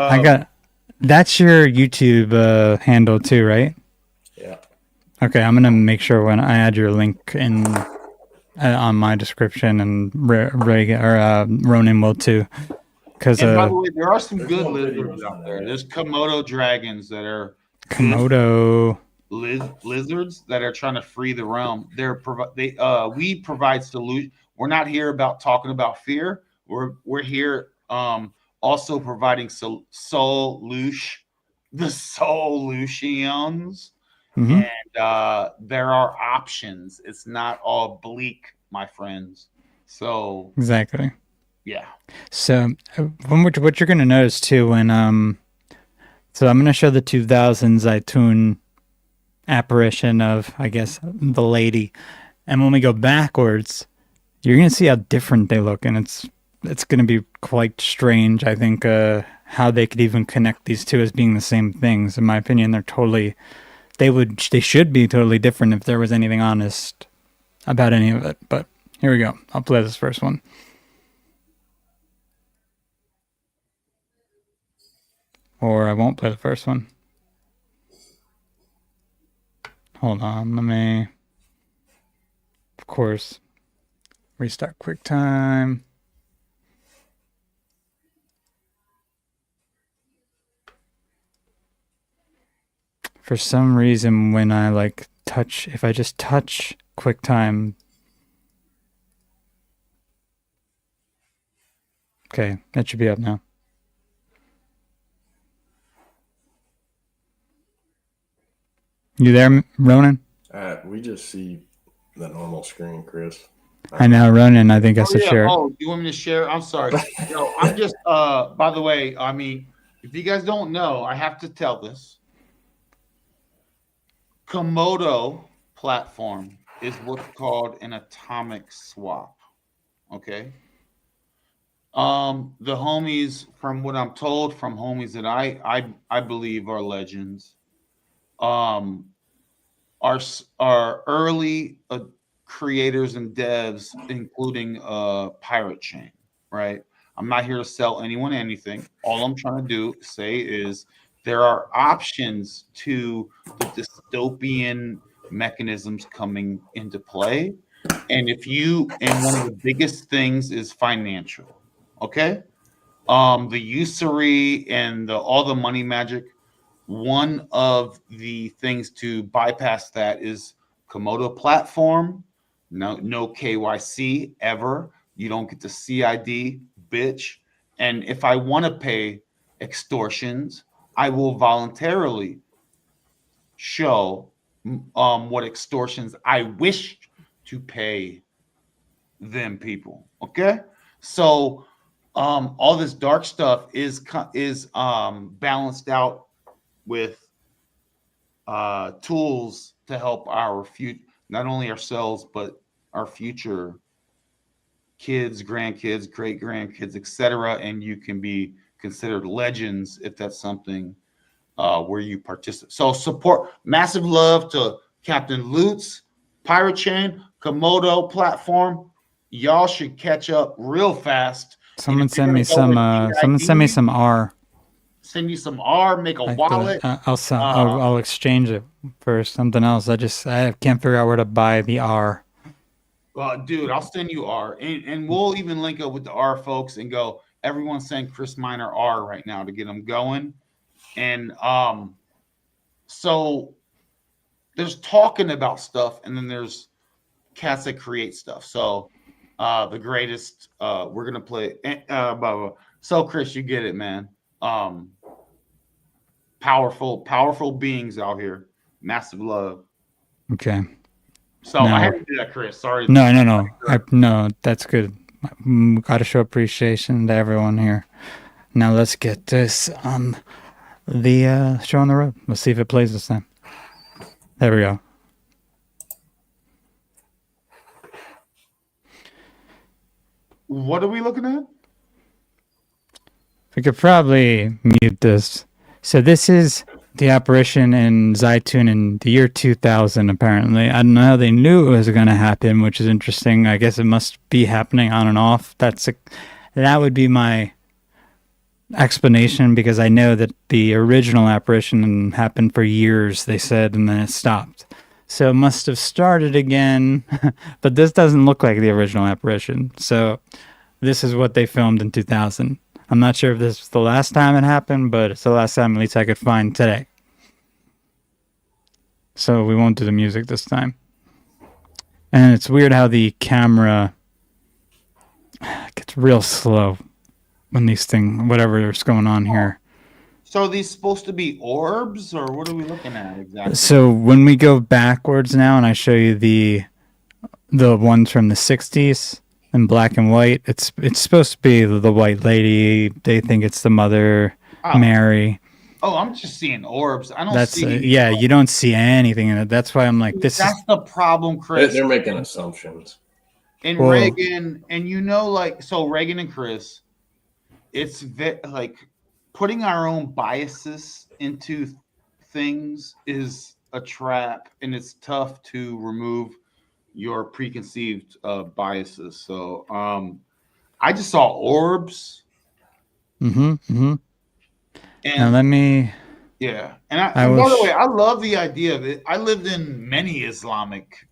I got. That's your YouTube handle too, right? Yeah. Okay, I'm gonna make sure when I add your link in on my description, and Regan or Ronin will too. Because by the way, there are some good lizards out there. There's Komodo dragons that are Komodo. Lizards that are trying to free the realm. We provide solution. We're not here about talking about fear. We're here also providing solutions, Mm-hmm. And there are options. It's not all bleak, my friends. So exactly. Yeah. So what you're gonna notice too when so I'm gonna show the 2000s iTunes apparition of, I guess, the lady, and when we go backwards, you're gonna see how different they look, and it's gonna be quite strange. I think how they could even connect these two as being the same things. In my opinion, they should be totally different if there was anything honest about any of it. But here we go. I'll play this first one. Or I won't play the first one. Hold on, let me, of course, restart QuickTime. For some reason, when I if I just touch QuickTime. Okay, that should be up now. You there, Ronan? We just see the normal screen, Chris. I know, Ronan. I think has to share. Oh, you want me to share? I'm sorry. No, I'm just. By the way, I mean, if you guys don't know, I have to tell this. Komodo platform is what's called an atomic swap. Okay. The homies, from what I'm told, from homies that I believe are legends, are early creators and devs, including Pirate Chain, right? I'm not here to sell anyone anything. All I'm trying to say is there are options to the dystopian mechanisms coming into play. And one of the biggest things is financial. Okay. The usury and all the money magic. One of the things to bypass that is Komodo platform. No KYC ever. You don't get the CID, bitch. And if I want to pay extortions, I will voluntarily show what extortions I wish to pay them people. Okay, so all this dark stuff is balanced out with tools to help our future, not only ourselves but our future kids, grandkids, great grandkids, etc. And you can be considered legends if that's something where you participate. So support, massive love to Captain Lutz, Pirate Chain, Komodo platform. Y'all should catch up real fast. Someone send me some. Someone send me some R. Send you some R. Make a wallet. I'll exchange it for something else. I can't figure out where to buy the R. Well, dude, I'll send you R, and we'll even link up with the R folks and go. Everyone send Chris Miner R right now to get them going. And so there's talking about stuff, and then there's cats that create stuff. So the greatest, we're gonna play. Blah, blah. So Chris, you get it, man. Powerful beings out here. Massive love. Okay. So I had to do that, Chris. Sorry. No. No, that's good. Got to show appreciation to everyone here. Now let's get this on the show on the road. Let's see if it plays this time. There we go. What are we looking at? We could probably mute this. So this is the apparition in Zaytun in the year 2000, apparently. I don't know how they knew it was going to happen, which is interesting. I guess it must be happening on and off. That would be my explanation, because I know that the original apparition happened for years, they said, and then it stopped. So it must have started again, but this doesn't look like the original apparition. So this is what they filmed in 2000. I'm not sure if this was the last time it happened, but it's the last time at least I could find today. So we won't do the music this time. And it's weird how the camera gets real slow when whatever is going on here. So are these supposed to be orbs, or what are we looking at exactly? So when we go backwards now and I show you the ones from the 60s in black and white, it's supposed to be the white lady. They think it's the mother, Mary. Oh, I'm just seeing orbs. I don't see. You don't see anything in it. That's why I'm like, that's the problem, Chris. They're making assumptions. And Regan, and so Regan and Chris, it's like putting our own biases into things is a trap, and it's tough to remove your preconceived biases. So I just saw orbs. And now and and by the way, I love the idea of it. I lived in many Islamic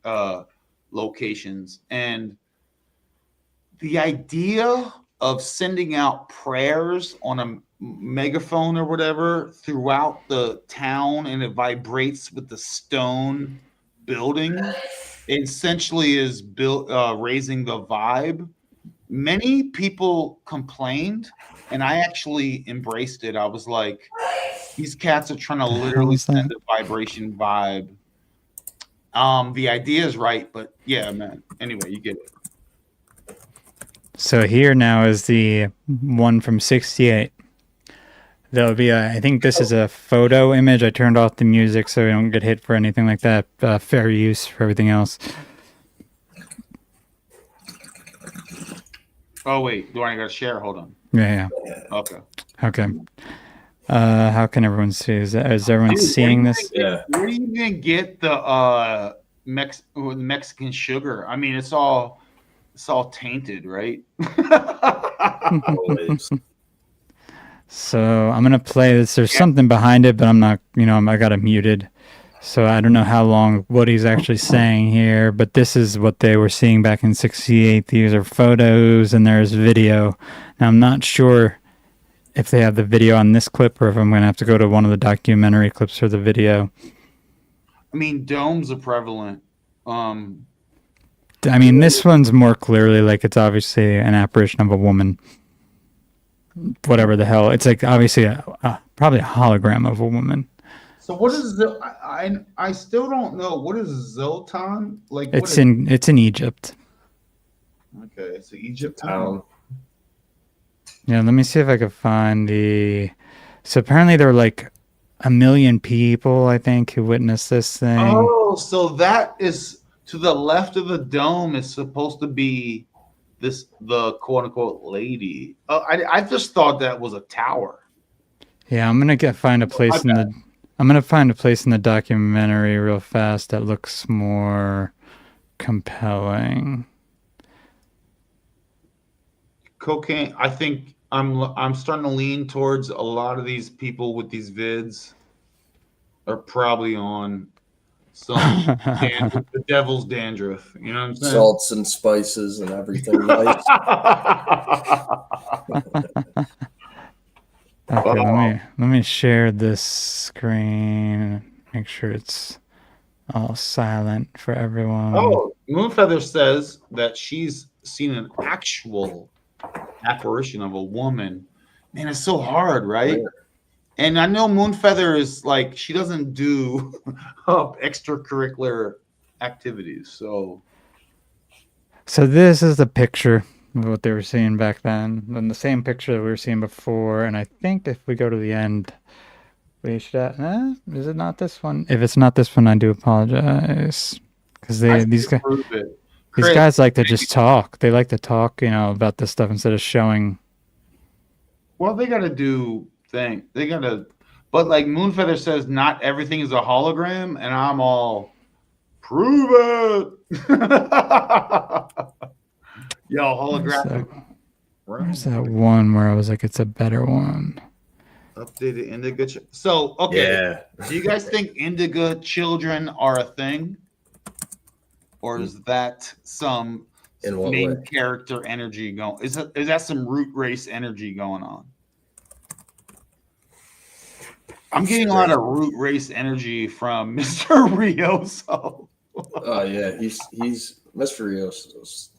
locations, and the idea of sending out prayers on a megaphone or whatever throughout the town, and it vibrates with the stone building, essentially is built raising the vibe. Many people complained, and I actually embraced it. I was like, these cats are trying to The hell literally is that? send a vibration vibe. The idea is right, but yeah, man. Anyway, you get it. So here now is the one from 68. There'll be I think this is a photo image. I turned off the music so we don't get hit for anything like that. Fair use for everything else. Oh wait, do I got to share? Hold on. Yeah. Okay. Okay. How can everyone see? Is everyone Dude, seeing this? Yeah. Where do you even get the Mexican sugar? I mean, it's all tainted, right? Always. So I'm gonna play this. There's something behind it, but I'm not. I got it muted, so I don't know how long what he's actually saying here. But this is what they were seeing back in '68. These are photos, and there's video. Now I'm not sure if they have the video on this clip, or if I'm gonna have to go to one of the documentary clips for the video. I mean, domes are prevalent. I mean, this one's more clearly like it's obviously an apparition of a woman. Whatever the hell, it's like obviously probably a hologram of a woman. So what is the? I still don't know what is Zoltan like. It's in Egypt. Okay, it's Egypt Town. Yeah, let me see if I can find the. So apparently there were like 1 million people, I think, who witnessed this thing. Oh, so that is to the left of the dome is supposed to be the quote unquote lady. Oh, I just thought that was a tower. Yeah, I'm gonna find a place in the. I'm gonna find a place in the documentary real fast that looks more compelling. Cocaine. I think I'm starting to lean towards a lot of these people with these vids are probably on some the devil's dandruff. You know what I'm saying? Salts and spices and everything. Nice. Okay, let me share this screen. Make sure it's all silent for everyone. Oh, Moonfeather says that she's seen an actual apparition of a woman. Man, it's so hard, right? Yeah. And I know Moonfeather is like she doesn't do extracurricular activities. So this is the picture of what they were seeing back then, and the same picture that we were seeing before. And I think if we go to the end, we should. Is it not this one? If it's not this one, I do apologize because these guys like to just talk. They like to talk, about this stuff instead of showing. Well, they got to do thing. They got to, but like Moonfeather says, not everything is a hologram, and I'm all prove it. Yo, holographic. Where's that one where I was like, it's a better one? Updated indigo. So, okay. Yeah. Do you guys think indigo children are a thing? Or is that some main character energy going? Is that some root race energy going on? I'm getting a lot of root race energy from Mr. Rioso. Oh yeah, he's Mr. Rioso.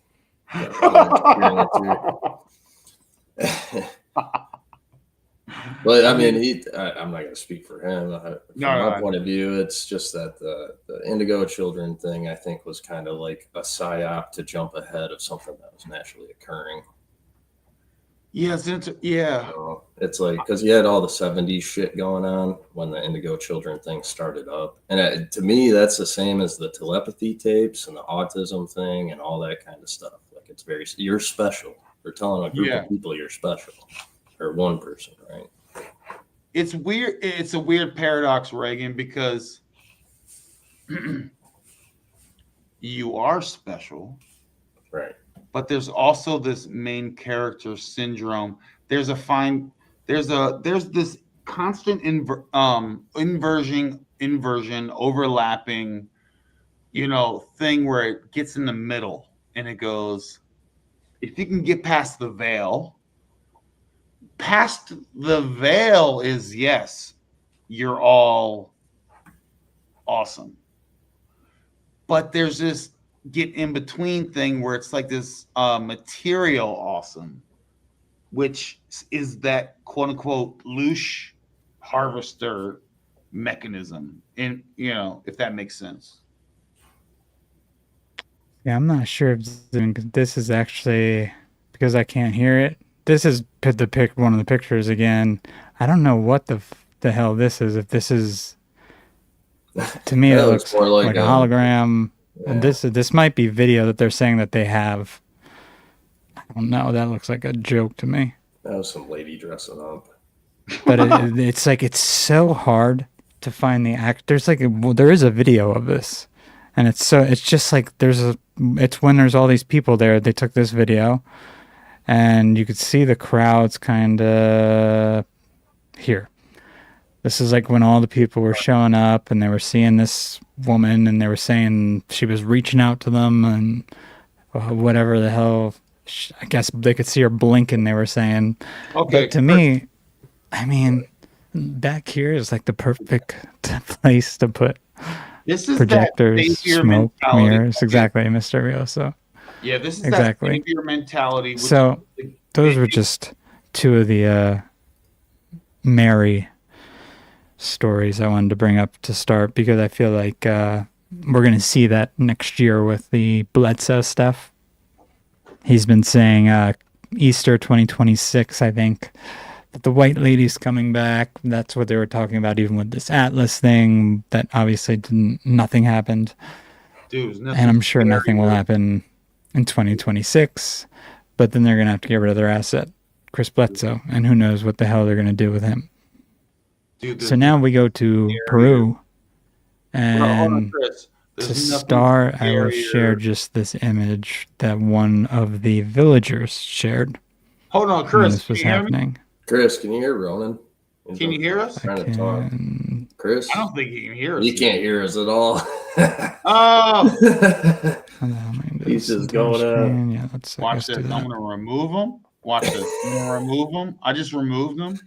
But I mean, I'm not going to speak for him. From my point of view, it's just that the indigo children thing, I think, was kind of like a psyop to jump ahead of something that was naturally occurring. Yeah, yeah. So it's like because you had all the 70s shit going on when the indigo children thing started up, and to me, that's the same as the telepathy tapes and the autism thing and all that kind of stuff. Like it's you're special. They're telling a group of people you're special. Or one person, right? It's weird. It's a weird paradox, Regan, because you are special, right? But there's also this main character syndrome. There's this constant inversion, overlapping, thing where it gets in the middle, and it goes, if you can get past the veil. Past the veil is yes, you're all awesome. But there's this get in between thing where it's like this material awesome, which is that quote unquote loose harvester mechanism. And if that makes sense. Yeah, I'm not sure if this is actually because I can't hear it. This is one of the pictures again. I don't know what the hell this is. If this is, to me, it looks more like a hologram. Yeah. And this might be video that they're saying that they have. I don't know. That looks like a joke to me. That was some lady dressing up. But it's like it's so hard to find the act. There's there is a video of this, and it's just like it's when there's all these people there. They took this video, and you could see the crowds kind of here. This is like when all the people were showing up, and they were seeing this woman, and they were saying she was reaching out to them, and whatever the hell. I guess they could see her blinking. They were saying, okay. But to me, I mean, back here is like the perfect place to put projectors, smoke, mirrors. Exactly, Mr. Rioso. Yeah, this is exactly that savior mentality. So those were just two of the Mary stories I wanted to bring up to start, because I feel like we're going to see that next year with the Bledsoe stuff. He's been saying Easter 2026, I think, that the white lady's coming back. That's what they were talking about, even with this Atlas thing. That obviously nothing happened. Dude, and I'm sure nothing will happen in 2026. But then they're going to have to get rid of their asset, Chris Bledsoe, and who knows what the hell they're going to do with him. Dude, so now we go to Peru, and to start, I will share just this image that one of the villagers shared. Hold on, Chris. This was happening. Chris, can you hear Ronin? Can you hear us? Trying to talk. Chris? I don't think he can hear us. He can't hear us at all. Oh! He's just going up. Yeah, let's watch this. I'm going to remove him. Watch this. I'm going to remove him. I just removed him.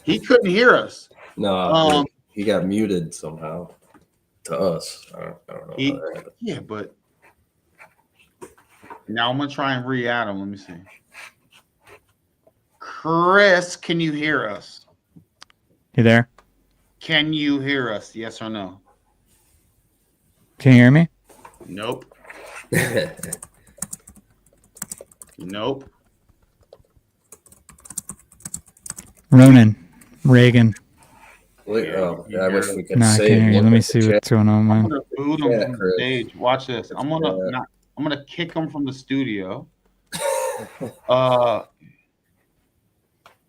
He couldn't hear us. No, he got muted somehow. To us. I don't know. Yeah, but now I'm going to try and re-add him. Let me see. Chris, can you hear us? You there? Can you hear us? Yes or no? Can you hear me? Nope. Nope. Ronin, Regan. I wish we could I can't hear you. Let me see what's going on, man. I'm gonna boot him from the stage. Watch this. I'm gonna kick him from the studio. I'm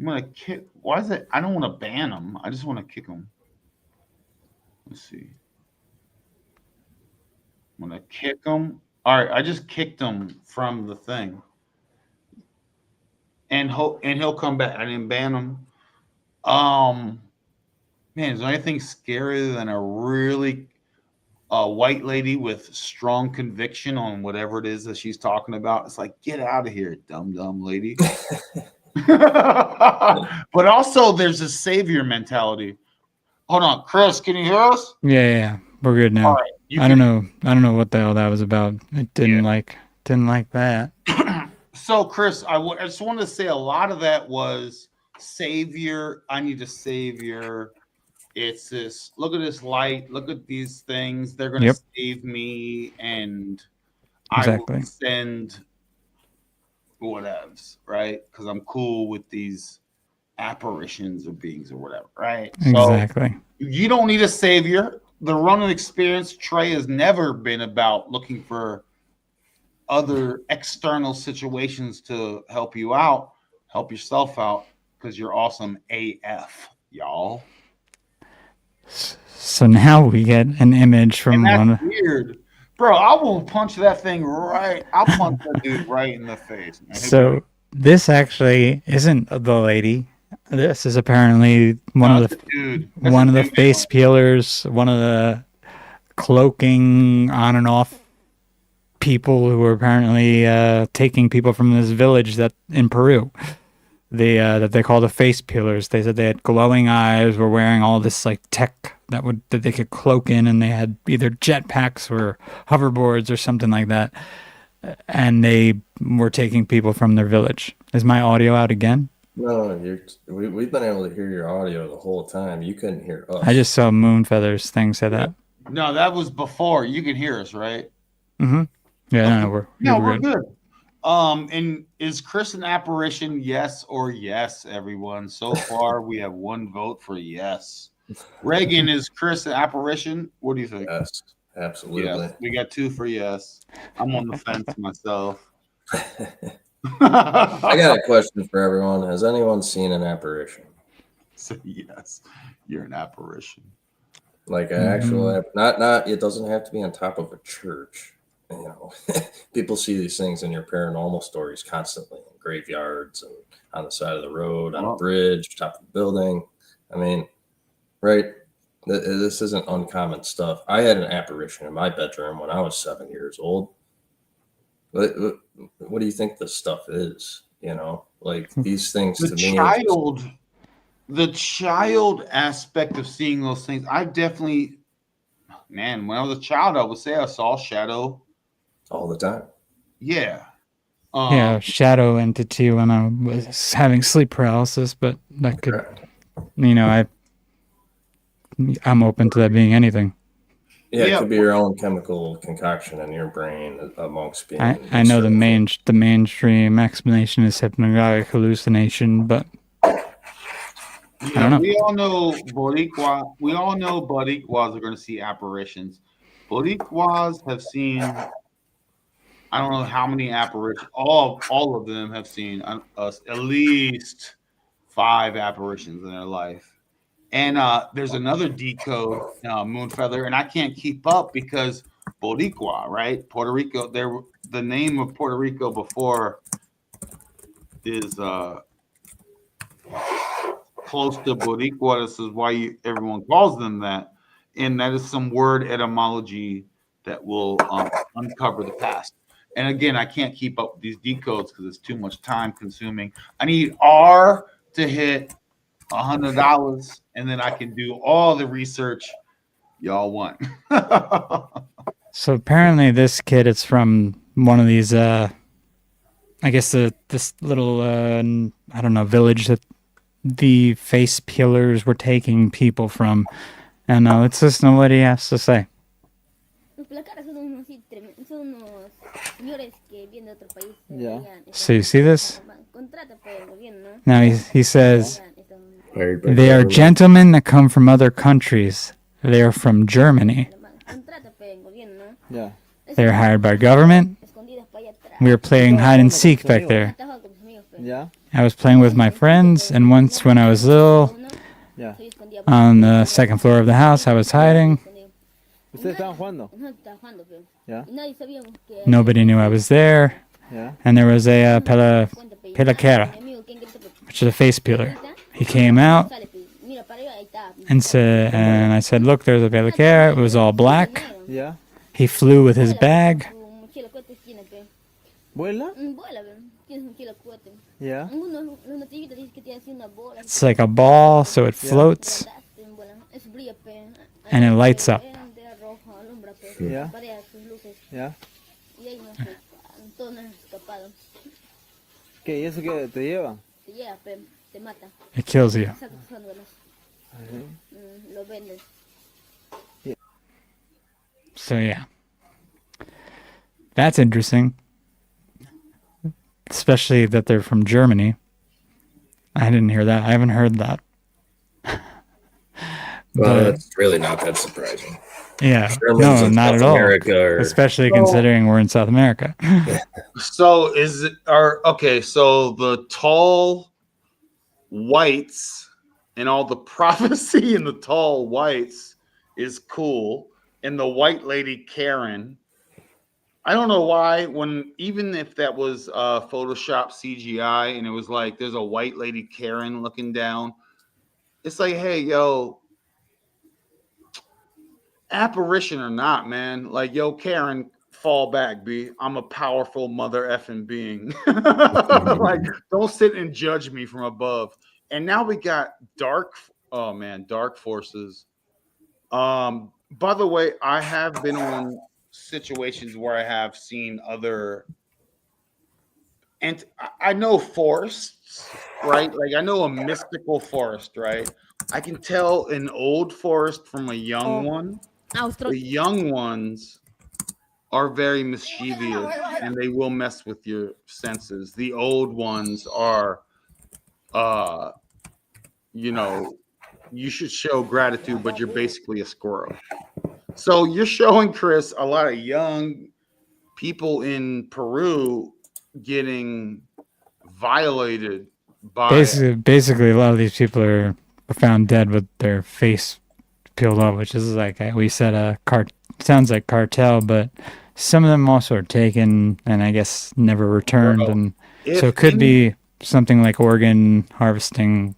gonna kick. Why is it? I don't want to ban him. I just want to kick him. Let's see. I'm gonna kick him. All right, I just kicked him from the thing, and he'll come back. I didn't ban him. Man, is there anything scarier than a really white lady with strong conviction on whatever it is that she's talking about? It's like, get out of here, dumb lady. But also, there's a savior mentality. Hold on, Chris, can you hear us? Yeah, we're good now. All right, I don't know what the hell that was about. It didn't like that. So, Chris, I just wanted to say a lot of that was savior. I need a savior. It's this, look at this light, look at these things, they're going to save me, and I will send whatevs, right? Because I'm cool with these apparitions or beings or whatever, right? Exactly. So you don't need a savior. The Ronin Experience TRE has never been about looking for other external situations to help you out. Help yourself out, because you're awesome AF, y'all. So now we get an image from one. Weird, bro. I will punch that thing right. I'll punch that dude right in the face. Man. So this actually isn't the lady. This is apparently one of the face peelers, one of the cloaking on and off people who were apparently taking people from this village that in Peru. That they call the face peelers. They said they had glowing eyes, were wearing all this like tech that they could cloak in, and they had either jetpacks or hoverboards or something like that, and they were taking people from their village. Is my audio out again? No, we've been able to hear your audio the whole time. You couldn't hear us. I just saw Moonfeather's thing say that. No, that was before. You can hear us, right? Mm-hmm. Yeah, Okay. no, we're good. And is Chris an apparition? Yes or yes, everyone. So far, we have one vote for yes. Regan, is Chris an apparition? What do you think? Yes, absolutely. Yes, we got 2 for yes. I'm on the fence myself. I got a question for everyone. Has anyone seen an apparition? So yes, you're an apparition. Like an actual, not. It doesn't have to be on top of a church. You know, people see these things in your paranormal stories constantly in graveyards and on the side of the road, on a bridge, top of a building. I mean, right? This isn't uncommon stuff. I had an apparition in my bedroom when I was 7 years old. What do you think this stuff is? You know, like these things to me. The child aspect of seeing those things, I definitely, man, when I was a child, I would say I saw shadow all the time. Yeah. Shadow entity when I was having sleep paralysis, but that could, you know, I'm open to that being anything. Yeah, it could be your own chemical concoction in your brain amongst being. I know the mainstream explanation is hypnagogic hallucination, but I don't know. We all know Boricua. We all know Boricuas are going to see apparitions. Boricuas have seen, I don't know how many apparitions. All of them have seen us at least 5 apparitions in their life. And there's another decode, Moonfeather, and I can't keep up because Boricua, right? Puerto Rico. The name of Puerto Rico before is close to Boricua. This is why everyone calls them that, and that is some word etymology that will uncover the past. And again, I can't keep up with these decodes because it's too much time consuming. I need R to hit $100, and then I can do all the research y'all want. So apparently, this kid is from one of these. I guess this little I don't know, village that the face peelers were taking people from, and let's listen to what he has to say. Yeah. So you see this? Now he says, they are gentlemen that come from other countries. They are from Germany. Yeah. They are hired by government. We were playing hide and seek back there. Yeah. I was playing with my friends, and once when I was little, Yeah. on the second floor of the house, I was hiding. ¿Ustedes estaban jugando? Yeah. Nobody knew I was there. Yeah. And there was a pelaquera, which is a face peeler. He came out and I said, look, there's a pelaquera. It was all black. Yeah. He flew with his bag. ¿Vuela? Yeah. It's like a ball, so it floats and it lights up. Yeah. Yeah. ¿Qué? ¿Y eso qué te lleva? It kills you. So yeah, that's interesting. Especially that they're from Germany. I didn't hear that. I haven't heard that. Well, it's really not that surprising. Yeah, Germans no, in not South at all. America are- Especially considering we're in South America. So so the tall whites and all the prophecy in the tall whites is cool. And the white lady Karen, I don't know why, even if that was Photoshop CGI and it was like there's a white lady Karen looking down, it's like, hey, yo, apparition or not, man, like, yo, Karen, fall back, B. I'm a powerful mother effing being. Like, don't sit and judge me from above. And now we got dark forces By the way, I have been on situations where I have seen other, and I know forests, right? Like I know a mystical forest, right? I can tell an old forest from a young one. The young ones are very mischievous and they will mess with your senses. The old ones are, uh, you know, you should show gratitude, but you're basically a squirrel. So you're showing Chris a lot of young people in Peru getting violated by. Basically, a lot of these people are found dead with their face peeled off, which is like we said, sounds like cartel, but some of them also are taken and I guess never returned, Bro, and so it could be something like organ harvesting.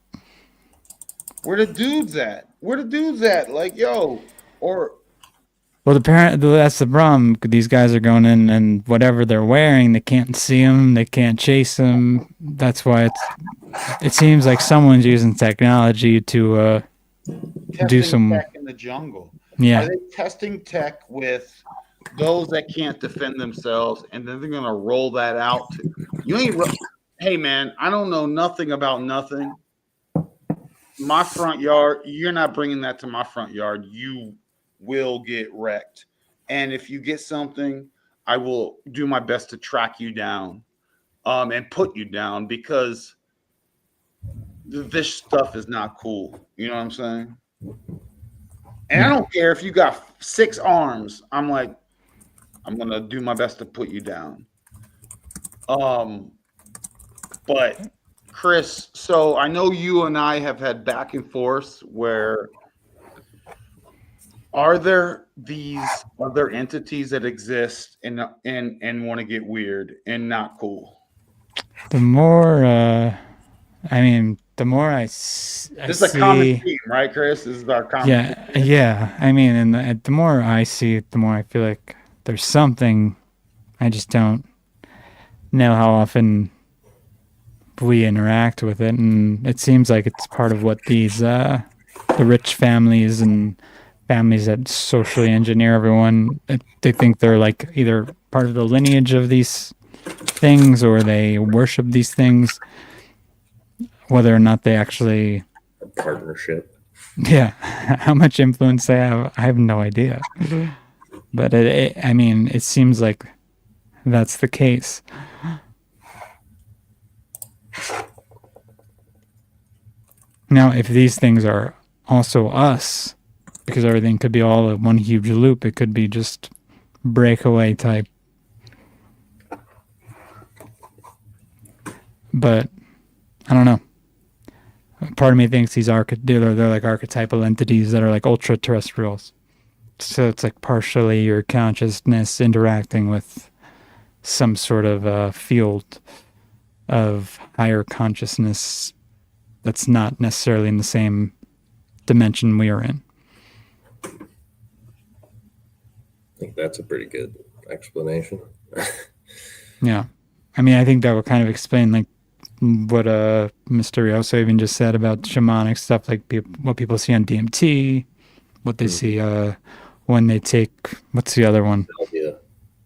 Where the dudes at? Where the dudes at? Like, yo, or Well, that's the problem. These guys are going in, and whatever they're wearing, they can't see them, they can't chase them. That's why it seems like someone's using technology to do some tech in the jungle. Yeah. Are they testing tech with those that can't defend themselves, and then they're gonna roll that out? Hey man, I don't know nothing about nothing. My front yard, you're not bringing that to my front yard. You will get wrecked. And if you get something, I will do my best to track you down, and put you down, because this stuff is not cool. You know what I'm saying? And I don't care if you got 6 arms. I'm like, I'm gonna do my best to put you down. But Chris, so I know you and I have had back and forth where, are there these other entities that exist and want to get weird and not cool? The more, the more I This is a common theme, right, Chris? This is our common theme. Yeah. I mean, and the more I see it, the more I feel like there's something. I just don't know how often we interact with it, and it seems like it's part of what these the rich families and families that socially engineer everyone, they think they're like either part of the lineage of these things or they worship these things, whether or not they actually A partnership. Yeah, how much influence they have, I have no idea. But it seems like that's the case. Now, if these things are also us, because everything could be all one huge loop, it could be just breakaway type. But I don't know. Part of me thinks they're like archetypal entities that are like ultra terrestrials. So it's like partially your consciousness interacting with some sort of field of higher consciousness that's not necessarily in the same dimension we are in. I think that's a pretty good explanation. Yeah. I mean, I think that would kind of explain like what Mysterioso even just said about shamanic stuff, like what people see on DMT, what they see when they take, what's the other one?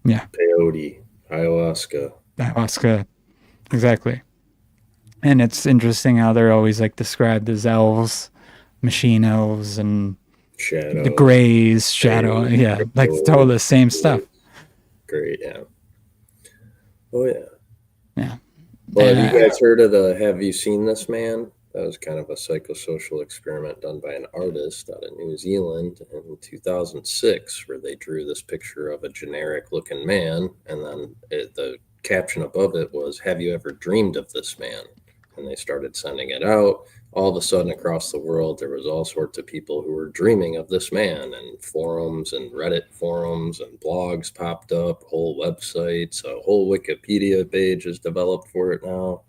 Yeah. Peyote, ayahuasca. Exactly. And it's interesting how they're always like described as elves, machine elves, and shadow, the grays, shadow. Yeah, like it's all the same stuff. Great, yeah. Oh yeah. Yeah. Well, have you guys heard of Have You Seen This Man? That was kind of a psychosocial experiment done by an artist out of New Zealand in 2006, where they drew this picture of a generic-looking man, and then the caption above it was, "Have you ever dreamed of this man?" And they started sending it out. All of a sudden, across the world, there was all sorts of people who were dreaming of this man, and forums and Reddit forums and blogs popped up, whole websites, a whole Wikipedia page is developed for it now.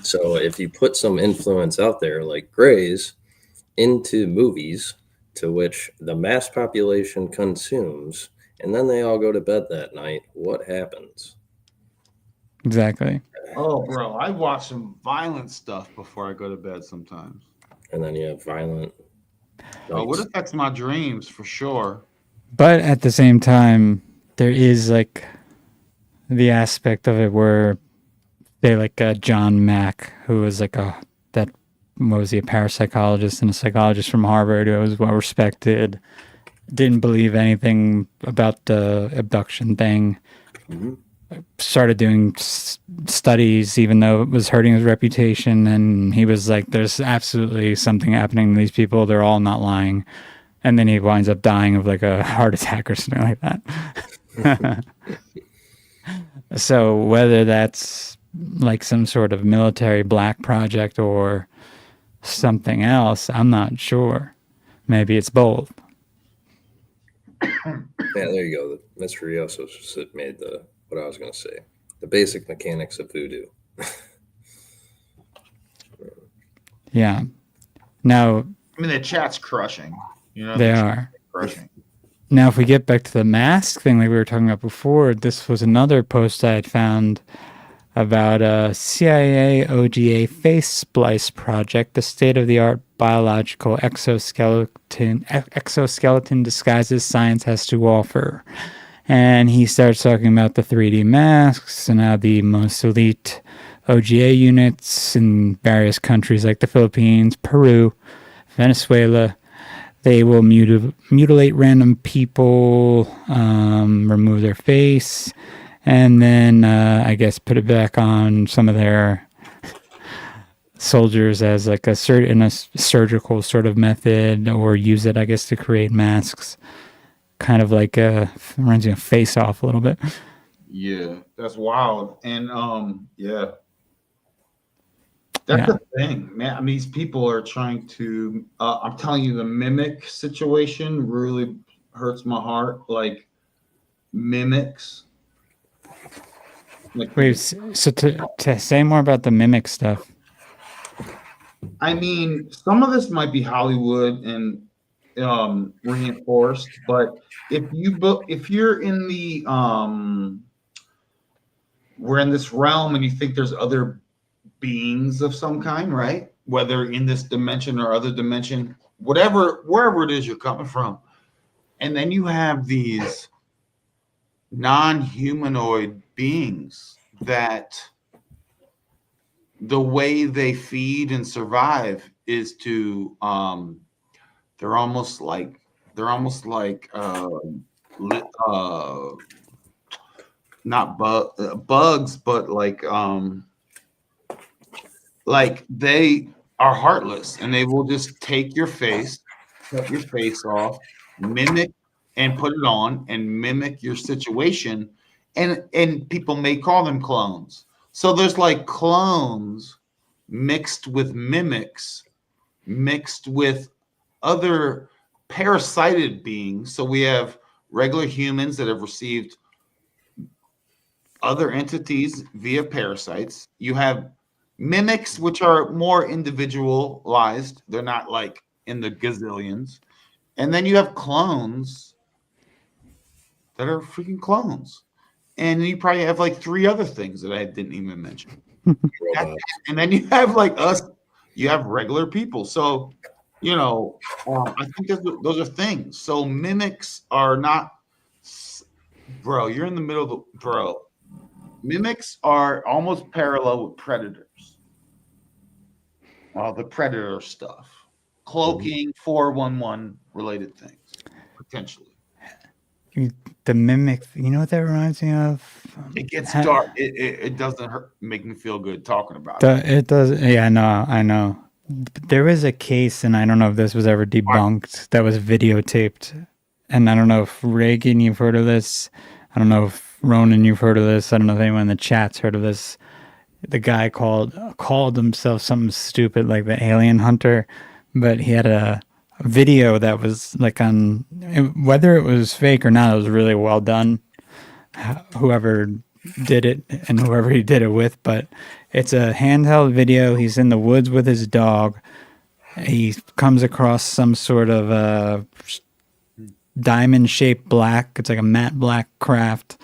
So if you put some influence out there like Grey's into movies to which the mass population consumes, and then they all go to bed that night, what happens? Exactly. Oh, bro, I watch some violent stuff before I go to bed sometimes. And then you have violent Oh, it affects my dreams for sure. But at the same time, there is like the aspect of it where they like John Mack, who was like that what was he, a parapsychologist and a psychologist from Harvard who was well respected, didn't believe anything about the abduction thing. Mhm. Started doing studies, even though it was hurting his reputation. And he was like, there's absolutely something happening to these people. They're all not lying. And then he winds up dying of like a heart attack or something like that. So whether that's like some sort of military black project or something else, I'm not sure. Maybe it's both. Yeah, there you go. Mr. Rios made what I was going to say. The basic mechanics of voodoo. Yeah. Now, I mean, the chat's crushing. You know, they the chat's are. crushing. Now, if we get back to the mask thing like we were talking about before, this was another post I had found about a CIA OGA face splice project, the state-of-the-art biological exoskeleton disguises science has to offer. And he starts talking about the 3D masks and how the most elite OGA units in various countries like the Philippines, Peru, Venezuela, they will mutilate random people, remove their face, and then I guess put it back on some of their soldiers as like a surgical sort of method, or use it, I guess, to create masks. Kind of like reminds me of Face Off a little bit. Yeah, that's wild. And yeah. That's the thing, man. I mean, these people are trying to I'm telling you, the mimic situation really hurts my heart. Like mimics. Like, Wait, so to say more about the mimic stuff. I mean, some of this might be Hollywood and reinforced, but if you're in the we're in this realm and you think there's other beings of some kind, right? Whether in this dimension or other dimension, wherever it is you're coming from. And then you have these non-humanoid beings that the way they feed and survive is to they're almost like not bugs, but like they are heartless, and they will just take your face, cut your face off, mimic and put it on and mimic your situation. And people may call them clones. So there's like clones mixed with mimics, mixed with other parasited beings. So we have regular humans that have received other entities via parasites. You have mimics, which are more individualized. They're not like in the gazillions. And then you have clones that are freaking clones. And you probably have like 3 other things that I didn't even mention. And then you have like us, you have regular people. So, you know, I think those are things. So mimics are not, bro, you're in the middle of the, bro. Mimics are almost parallel with predators. The predator stuff. Cloaking, 411 related things, potentially. The mimic, you know what that reminds me of? It gets dark. It doesn't make me feel good talking about it. It does. Yeah, I know. There was a case, and I don't know if this was ever debunked, that was videotaped. And I don't know if Regan, you've heard of this. I don't know if Ronin, you've heard of this. I don't know if anyone in the chat's heard of this. The guy called himself something stupid like the Alien Hunter, but he had a video that was like on, whether it was fake or not, it was really well done. Whoever did it and whoever he did it with, but it's a handheld video. He's in the woods with his dog. He comes across some sort of diamond-shaped black. It's like a matte black craft.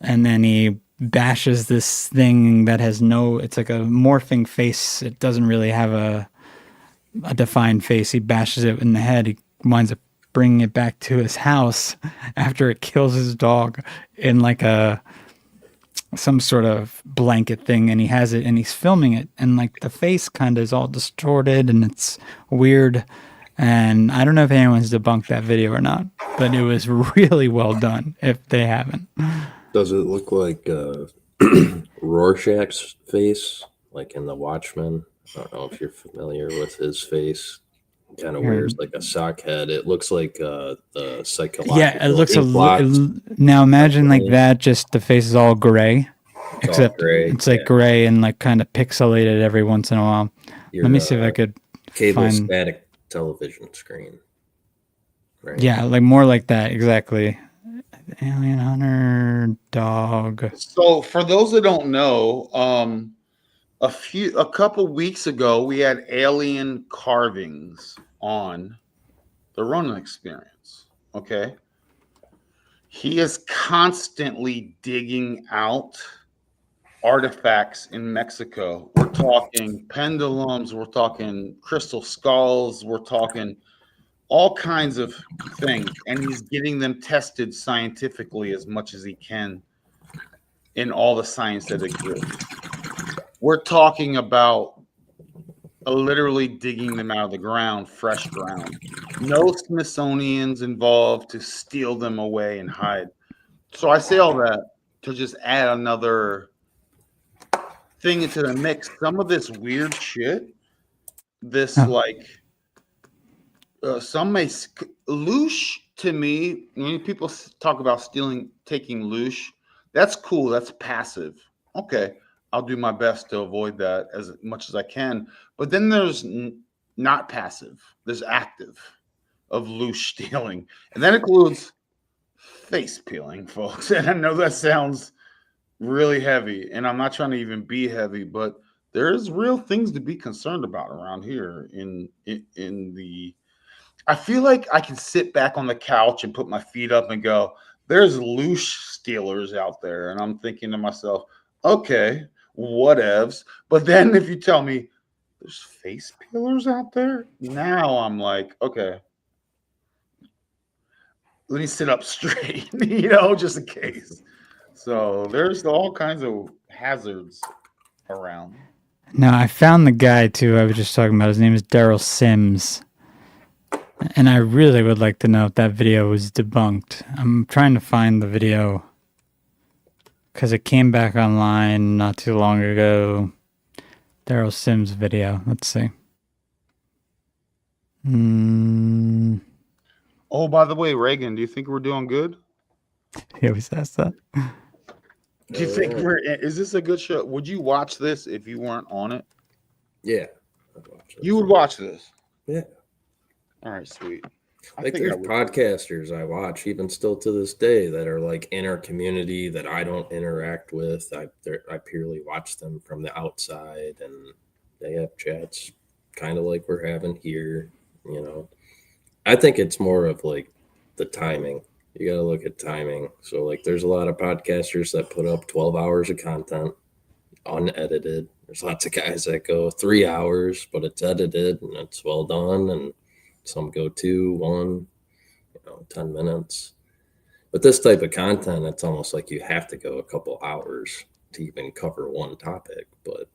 And then he bashes this thing that has it's like a morphing face. It doesn't really have a defined face. He bashes it in the head. He winds up bringing it back to his house after it kills his dog in like some sort of blanket thing, and he has it and he's filming it, and like the face kind of is all distorted and it's weird. And I don't know if anyone's debunked that video or not, but it was really well done if they haven't. Does it look like Rorschach's face, like in The Watchmen? I don't know if you're familiar with his face. Kind of wears like a sock head. It looks like the psychological. Yeah, it looks now imagine like that, just the face is all gray. Except it's like gray and like kind of pixelated every once in a while. Let me see if I could cable find static television screen. Right? Yeah, like more like that, exactly. Alien hunter dog. So for those that don't know, a couple weeks ago we had alien carvings on the Ronin Experience. Okay. He is constantly digging out artifacts in Mexico. We're talking pendulums, we're talking crystal skulls, we're talking all kinds of things, and he's getting them tested scientifically as much as he can in all the science that exists. We're talking about literally digging them out of the ground, fresh ground. No Smithsonian's involved to steal them away and hide. So I say all that to just add another thing into the mix. Some of this weird shit, this like some may loosh to me. When people talk about taking loosh, that's cool. That's passive. Okay, I'll do my best to avoid that as much as I can. But then there's not passive. There's active of loosh stealing, and that includes face peeling, folks. And I know that sounds really heavy, and I'm not trying to even be heavy, but there's real things to be concerned about around here. In the, I feel like I can sit back on the couch and put my feet up and go, there's loosh stealers out there, and I'm thinking to myself, okay, whatevs. But then if you tell me there's face peelers out there, now I'm like, okay, let me sit up straight, just in case. So there's all kinds of hazards around. No, I found the guy too. I was just talking about. His name is Daryl Sims, and I really would like to know if that video was debunked. I'm trying to find the video because it came back online not too long ago. Daryl Sims video. Let's see. Oh, by the way, Reagan, do you think we're doing good? He always asks that. Do you think is this a good show? Would you watch this if you weren't on it? Yeah. You would watch this? Yeah. All right, sweet. Like there's podcasters I watch even still to this day that are like in our community that I don't interact with. I purely watch them from the outside, and they have chats kind of like we're having here, I think it's more of like the timing. You got to look at timing. So like there's a lot of podcasters that put up 12 hours of content unedited. There's lots of guys that go 3 hours, but it's edited and it's well done. And some go 2, 1, 10 minutes. But this type of content, it's almost like you have to go a couple hours to even cover one topic. But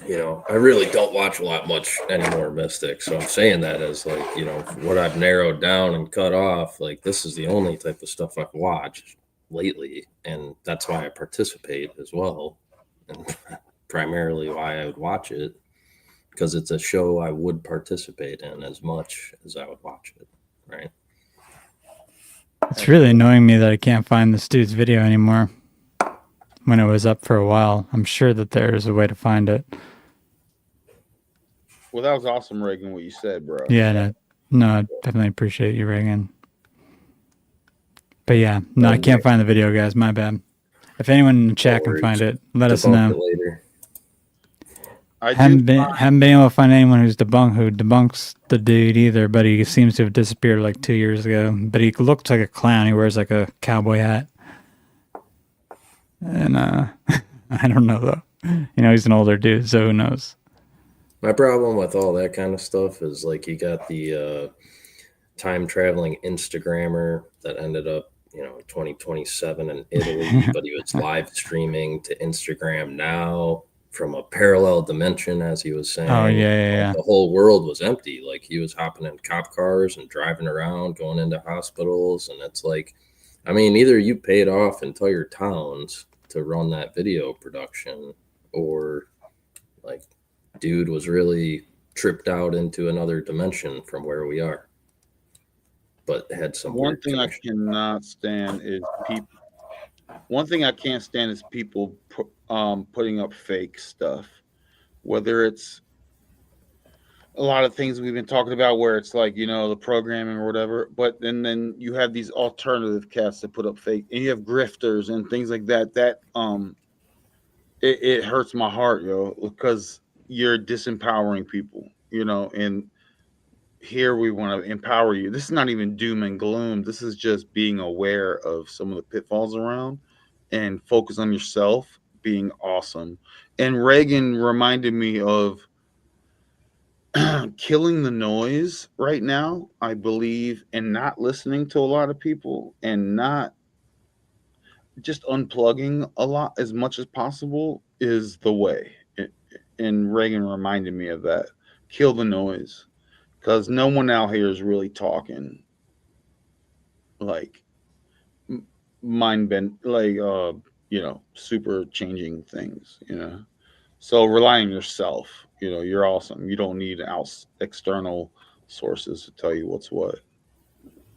I really don't watch much anymore Mystic. So I'm saying that as like, what I've narrowed down and cut off, like this is the only type of stuff I've watched lately. And that's why I participate as well. And primarily why I would watch it, because it's a show I would participate in as much as I would watch it. Right. It's really annoying me that I can't find this dude's video anymore. When it was up for a while, I'm sure that there's a way to find it. Well, that was awesome, Reagan, what you said, bro. Yeah, no, I definitely appreciate you, Reagan. But yeah, no, I can't find the video, guys. My bad. If anyone in the chat can find it, let us know. Later. I haven't been able to find anyone who debunks the dude either, but he seems to have disappeared like 2 years ago. But he looks like a clown. He wears like a cowboy hat. And I don't know though. He's an older dude, so who knows? My problem with all that kind of stuff is like you got the time traveling Instagrammer that ended up, 2027 in Italy, but he was live streaming to Instagram now from a parallel dimension, as he was saying. Oh, yeah, Like, yeah. the whole world was empty. Like he was hopping in cop cars and driving around, going into hospitals, and it's like, I mean, either you paid off entire towns to run that video production, or like, dude was really tripped out into another dimension from where we are, but had some One weird thing I connection. cannot stand is people. One thing I can't stand is people putting up fake stuff, whether it's a lot of things we've been talking about where it's like, the programming or whatever, but then you have these alternative cats that put up fake, and you have grifters and things like that it hurts my heart, because you're disempowering people, and here we want to empower you. This is not even doom and gloom. This is just being aware of some of the pitfalls around and focus on yourself being awesome. And Reagan reminded me of killing the noise right now, I believe, and not listening to a lot of people and not just unplugging a lot as much as possible is the way. And Reagan reminded me of that. Kill the noise, because no one out here is really talking like mind bend, like super changing things. So rely on yourself. You're awesome. You don't need external sources to tell you what's what.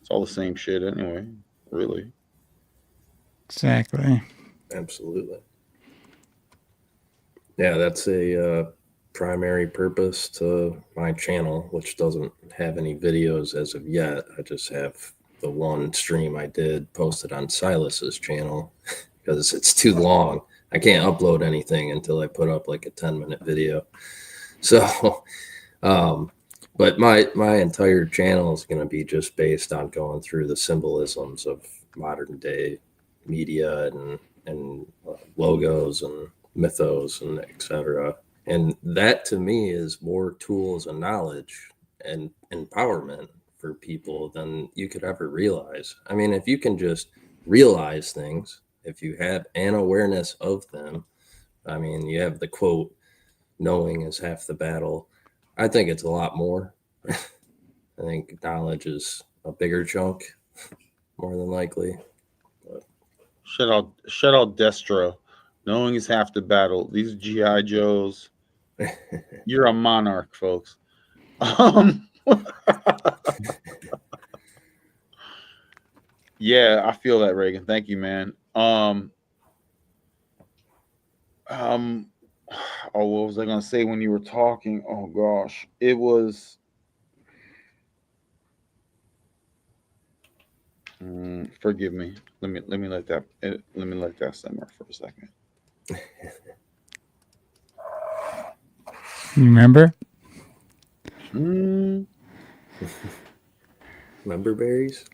It's all the same shit anyway, really. Exactly. Absolutely. Yeah, that's a primary purpose to my channel, which doesn't have any videos as of yet. I just have the one stream I did posted on Silas's channel because it's too long. I can't upload anything until I put up like a 10-minute video. So, but my entire channel is going to be just based on going through the symbolisms of modern day media and logos and mythos and etc. And that to me is more tools and knowledge and empowerment for people than you could ever realize. I mean, if you can just realize things, if you have an awareness of them, I mean, you have the quote, knowing is half the battle. I think it's a lot more. I think knowledge is a bigger chunk, more than likely. But Shut out Destro. Knowing is half the battle. These GI Joes. You're a monarch, folks. Yeah, I feel that, Reagan. Thank you, man. Um, oh, what was I gonna say when you were talking? Oh gosh, it was. Forgive me. Let me let that simmer for a second. You remember? Mm, member berries?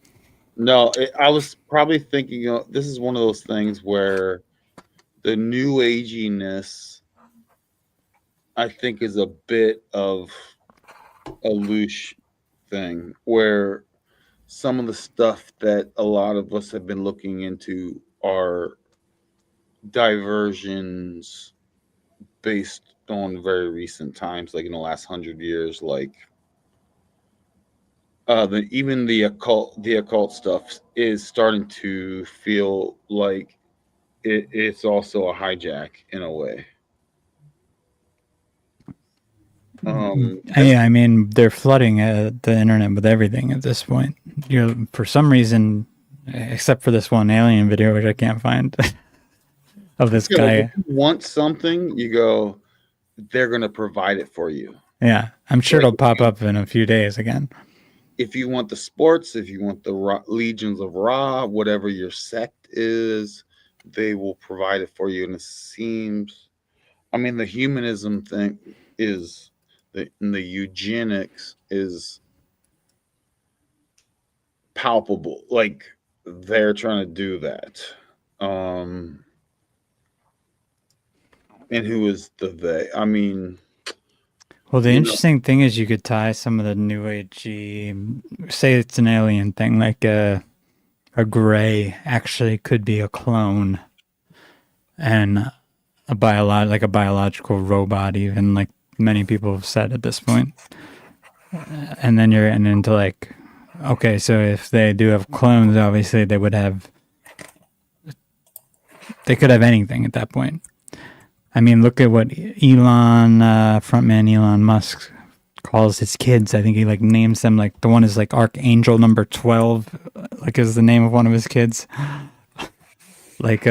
no, I was probably thinking. This is one of those things where the new aginess, I think, is a bit of a loose thing where some of the stuff that a lot of us have been looking into are diversions based on very recent times, like in the last 100 years, like even the occult stuff is starting to feel like it's also a hijack in a way. Just Yeah, I mean, they're flooding the internet with everything at this point. For some reason, except for this one alien video, which I can't find, of this like if guy. you want something, you go, they're gonna provide it for you. Yeah, I'm sure Like it'll pop up in a few days again. if you want the sports, if you want the legions of Ra, whatever your sect is, they will provide it for you. And it seems, I mean, the humanism thing is the eugenics is palpable. Like they're trying to do that. And who is the they? I mean, Well, the You know? interesting thing is you could tie some of the new agey, say it's an alien thing, like a gray actually could be a clone, and a biological robot, even like many people have said at this point. And then you're getting into like, okay, so if they do have clones, obviously they could have anything at that point. I mean, look at what frontman Elon Musk calls his kids. I think he like names them, like the one is like Archangel number 12, like is the name of one of his kids. Like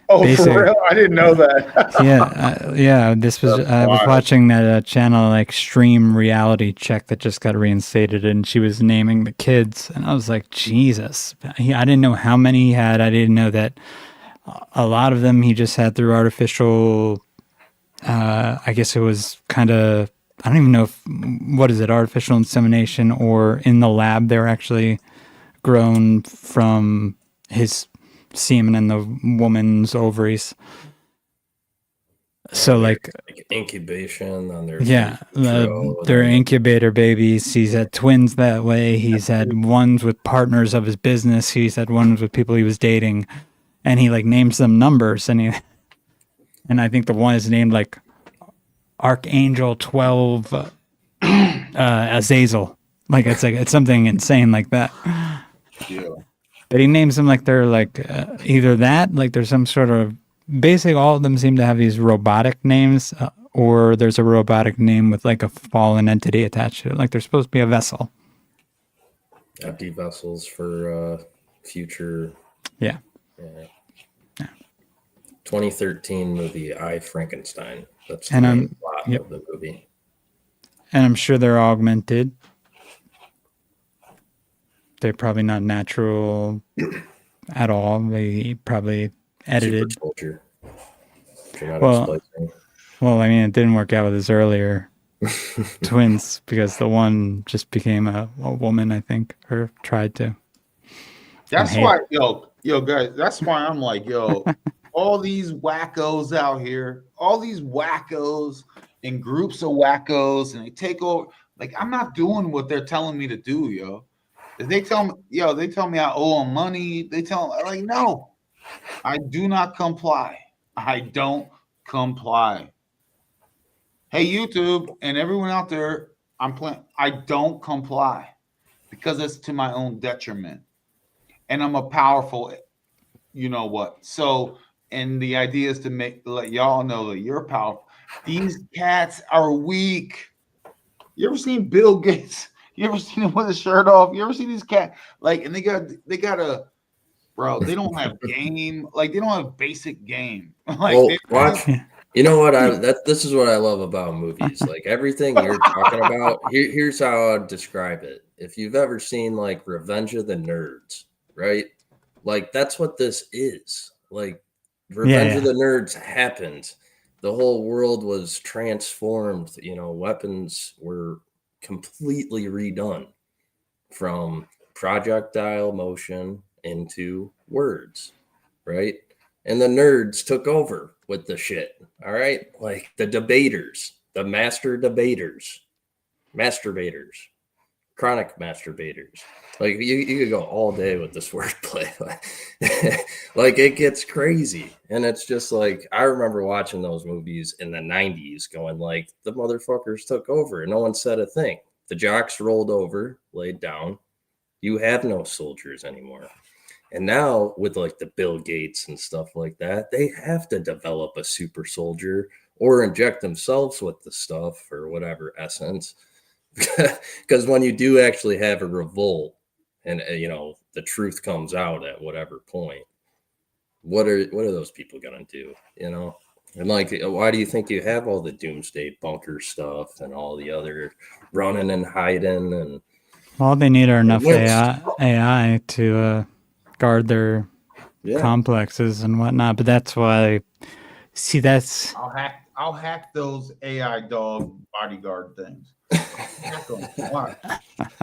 Oh, basic, for real? I didn't know that. yeah. This was I was watching that channel like Stream Reality Check that just got reinstated, and she was naming the kids, and I was like, Jesus, I didn't know how many he had. I didn't know that a lot of them he just had through artificial. I guess it was kind of, I don't even know what is it, artificial insemination, or in the lab they're actually grown from his semen in the woman's ovaries. So like incubation on their they're incubator babies. He's had twins that way. He's had ones with partners of his business. He's had ones with people he was dating, and he like names them numbers, and I think the one is named like Archangel 12 Azazel. Like it's something insane like that. Yeah. But he names them like they're like either that, like there's some sort of, basically all of them seem to have these robotic names, or there's a robotic name with like a fallen entity attached to it. Like they're supposed to be a vessel. Empty vessels for future. Yeah. 2013 movie I, Frankenstein. That's And the plot of the movie. And I'm sure they're augmented. They're probably not natural at all. They probably edited. Super soldier. Well, I mean, it didn't work out with his earlier twins because the one just became a woman, I think, or tried to. That's why, yo, guys, that's why I'm like, yo, all these wackos out here, all these wackos and groups of wackos, and they take over. Like, I'm not doing what they're telling me to do, yo. If they tell me, they tell me I owe them money. They tell me, like, no, I do not comply. I don't comply. Hey, YouTube and everyone out there, I don't comply because it's to my own detriment. And I'm a powerful, you know what. So, and the idea is to let y'all know that you're powerful. These cats are weak. You ever seen Bill Gates? You ever seen him with his shirt off? You ever seen these cats? Like, and they got a, bro, they don't have game. Like, they don't have basic game. Like, watch. You know what? This is what I love about movies. Like, everything you're talking about, here's how I'd describe it. If you've ever seen, like, Revenge of the Nerds, right? Like, that's what this is. Like, Revenge of the Nerds happened. The whole world was transformed. You know, weapons were completely redone from projectile motion into words, right? And the nerds took over with the shit. All right. Like the debaters, the master debaters, masturbators, chronic masturbators. Like you could go all day with this wordplay. Like it gets crazy. And it's just like, I remember watching those movies in the 90s going like, the motherfuckers took over and no one said a thing. The jocks rolled over, laid down. You have no soldiers anymore. And now with like the Bill Gates and stuff like that, they have to develop a super soldier or inject themselves with the stuff or whatever essence. Because when you do actually have a revolt and, you know, the truth comes out at whatever point, what are those people going to do, you know? And like, why do you think you have all the doomsday bunker stuff and all the other running and hiding? And all they need are enough AI to guard their complexes and whatnot. But that's why, see, that's I'll hack those AI dog bodyguard things. Hack them. Why?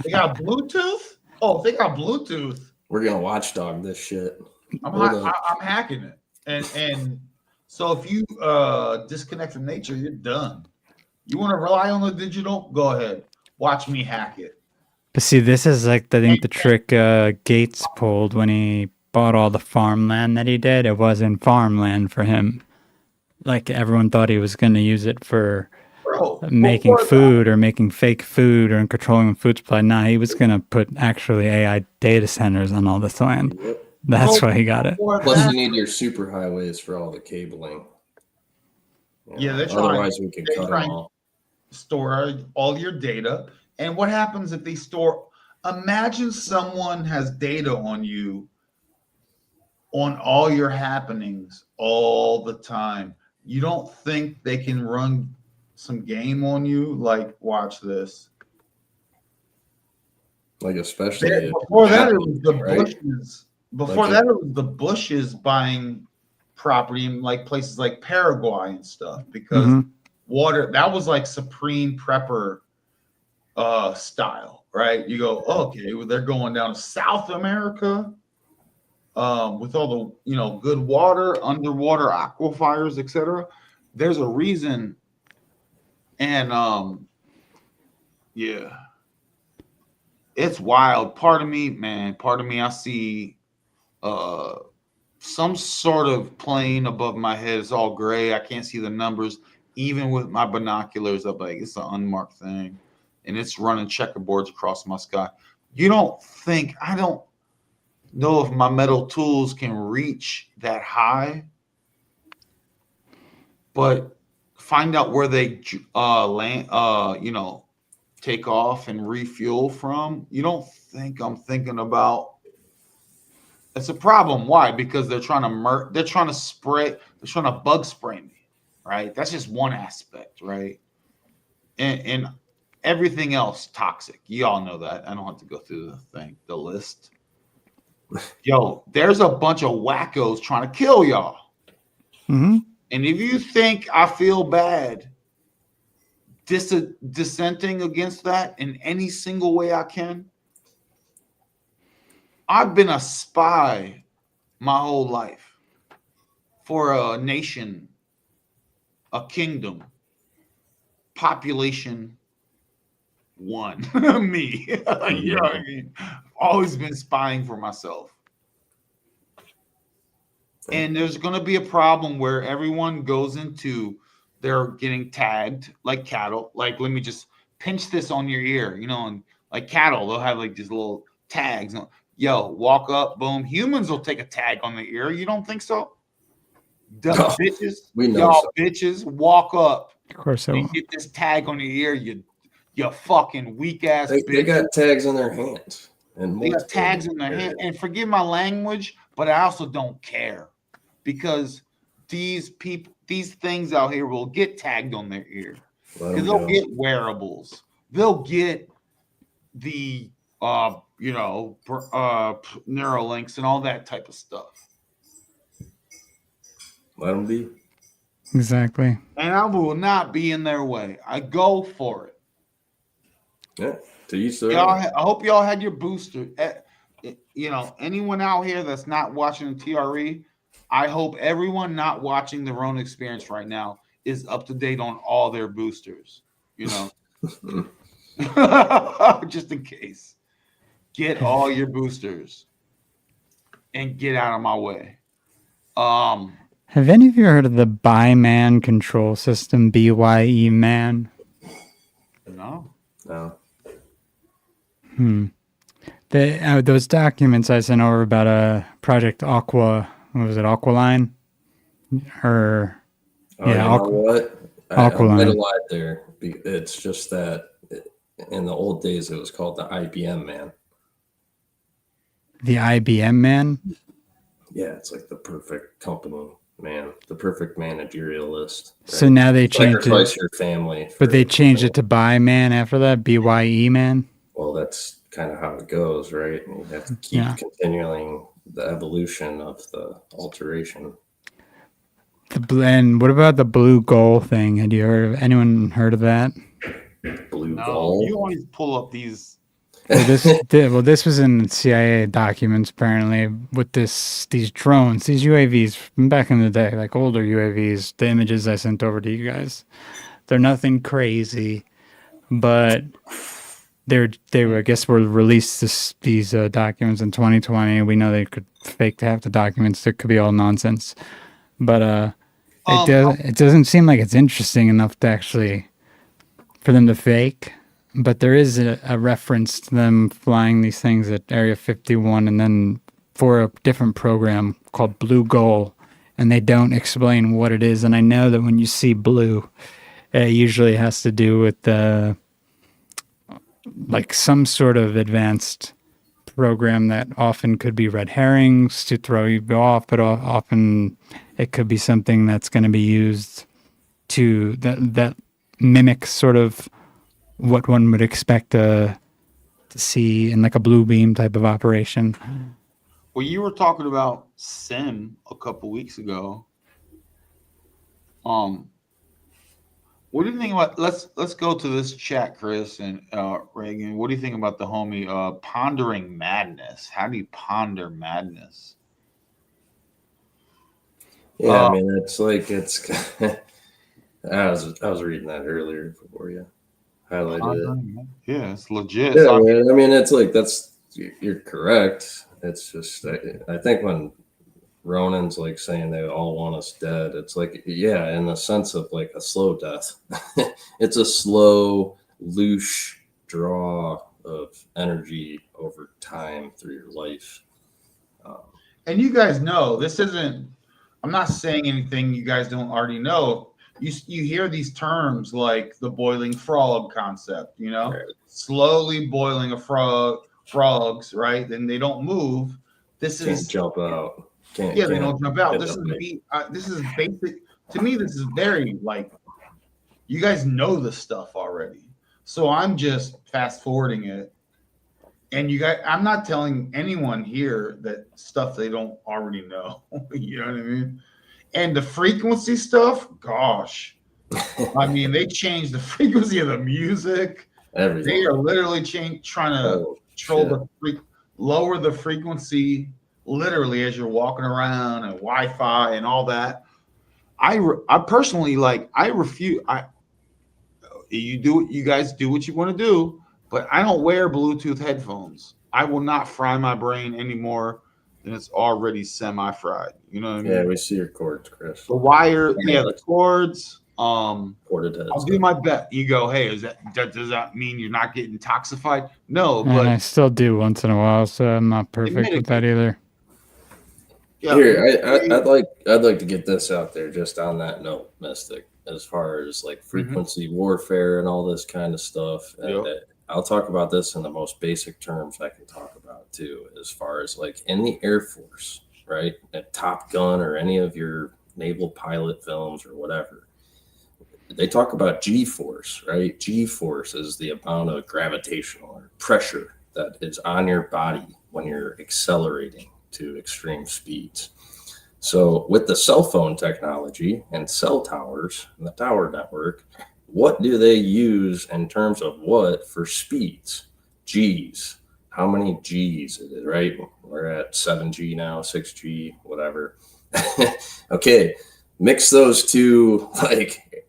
They got Bluetooth? Oh, if they got Bluetooth, we're gonna watchdog this shit. I'm hacking it, and so if you disconnect from nature, you're done. You want to rely on the digital? Go ahead. Watch me hack it. But see, this is like I think the trick Gates pulled when he bought all the farmland that he did. It wasn't farmland for him. Like everyone thought he was going to use it for Bro, making before food or making fake food or controlling the food supply. Nah, he was going to put actually AI data centers on all this land. That's why he got it. Plus, you need your super highways for all the cabling. Yeah, they're otherwise we can cut them all. Store all your data. And what happens if they store? Imagine someone has data on you on all your happenings all the time. You don't think they can run some game on you? Like, watch this. Like, especially before that, it was the Bushes. Before that, it was the Bushes buying property in like places like Paraguay and stuff because water, that was like supreme prepper style, right? You go, okay, well, they're going down to South America with all the good water, underwater aquifers, etc. There's a reason, and yeah, it's wild. Part of me, I see some sort of plane above my head. It's all gray. I can't see the numbers. Even with my binoculars, I'm like, it's an unmarked thing. And it's running checkerboards across my sky. I don't know if my metal tools can reach that high, but find out where they land, take off and refuel from. You don't think I'm thinking about. It's a problem. Why? Because they're trying to bug spray me, right? That's just one aspect, right? And everything else toxic. You all know that. I don't have to go through the list. Yo, there's a bunch of wackos trying to kill y'all. Mm-hmm. And if you think I feel bad dissenting against that in any single way I can, I've been a spy my whole life for a nation, a kingdom, population one, me. You know what I mean? Always been spying for myself. And there's going to be a problem where everyone goes into, they're getting tagged like cattle. Like, let me just pinch this on your ear, and like cattle, they'll have like these little tags. Yo, walk up, boom. Humans will take a tag on the ear. You don't think so? Bitches, bitches, walk up. Of course, and get this tag on your ear. You fucking weak ass. They got tags in their hands, and they got tags in their hand. And forgive my language, but I also don't care because these things out here will get tagged on their ear. Because they'll get wearables. They'll get the Neuralinks and all that type of stuff. Let them be. Exactly. And I will not be in their way. I go for it. Yeah. To you, sir. I hope y'all had your booster. Anyone out here that's not watching the TRE, I hope everyone not watching the Ronin Experience right now is up to date on all their boosters. Just in case. Get all your boosters and get out of my way. Have any of you heard of the ByMan control system, BYE man? No. Those documents I sent over about Project Aqua, what was it, Aqualine? Or what? Aqualine. I might have lied there. It's just that in the old days it was called the IBM man. The IBM man? Yeah, it's like the perfect company man, the perfect managerial list. Right? So now they changed it. Your family. But they changed it to ByMan after that, BYE man? Well, that's kind of how it goes, right? You have to keep continuing the evolution of the alteration. And what about the blue goal thing? Had you anyone heard of that? Blue goal? You always pull up these. This was in CIA documents apparently with these drones, these UAVs from back in the day, like older UAVs. The images I sent over to you guys, They're nothing crazy, but they were, I guess, were released these documents in 2020. We know they could fake half the documents. It could be all nonsense, but it doesn't seem like it's interesting enough to actually for them to fake. But there is a reference to them flying these things at Area 51, and then for a different program called Blue Goal, and they don't explain what it is. And I know that when you see blue, it usually has to do with like some sort of advanced program that often could be red herrings to throw you off, but often it could be something that's going to be used to that mimics sort of what one would expect to see in like a blue beam type of operation. Well, you were talking about Sim a couple weeks ago. What do you think about? Let's go to this chat, Chris and Regan. What do you think about the homie pondering madness? How do you ponder madness? Yeah, I mean, it's like it's. I was reading that earlier before you highlighted it. Yeah, it's legit. Yeah, So, I mean, it's like you're correct. It's just I think when Ronin's like saying they all want us dead, it's like, yeah, in the sense of like a slow death. It's a slow, loose draw of energy over time through your life. And you guys know this isn't. I'm not saying anything you guys don't already know. You hear these terms like the boiling frog concept, right. Slowly boiling a frogs, right? Then they don't move. This Can't jump out. They don't jump out. This is basic. To me, this is very like you guys know this stuff already. So I'm just fast forwarding it. And I'm not telling anyone here that stuff they don't already know. You know what I mean? And the frequency stuff, gosh. I mean, they changed the frequency of the music. Everything. They are literally trying to lower the frequency literally as you're walking around and Wi-Fi and all that. I personally refuse. You guys do what you want to do, but I don't wear Bluetooth headphones. I will not fry my brain anymore than it's already semi-fried. You know what I mean? Yeah, we see your cords, Chris. The wire, the cords. Corded heads. I'll do my bet. You go, hey, does that mean you're not getting toxified? No, but I still do once in a while, so I'm not perfect with that either. Yeah, here, I'd like to get this out there just on that note, Mystic, as far as like frequency warfare and all this kind of stuff. And I'll talk about this in the most basic terms I can talk about too, as far as like in the Air Force, right? At Top Gun or any of your naval pilot films or whatever. They talk about G-force, right? G-force is the amount of gravitational or pressure that is on your body when you're accelerating to extreme speeds. So with the cell phone technology and cell towers and the tower network, what do they use in terms of what for speeds? G's. How many G's is it, right? We're at 7G now, 6G, whatever. Okay, mix those two, like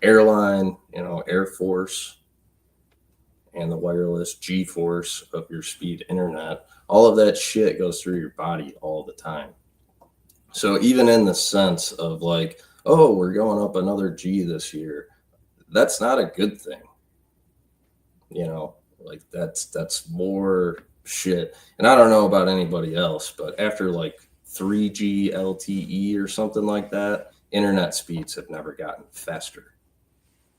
airline, Air Force, and the wireless G-force of your speed internet. All of that shit goes through your body all the time. So even in the sense of like, oh, we're going up another G this year, that's not a good thing. Like that's more shit. And I don't know about anybody else, but after like 3G LTE or something like that, internet speeds have never gotten faster.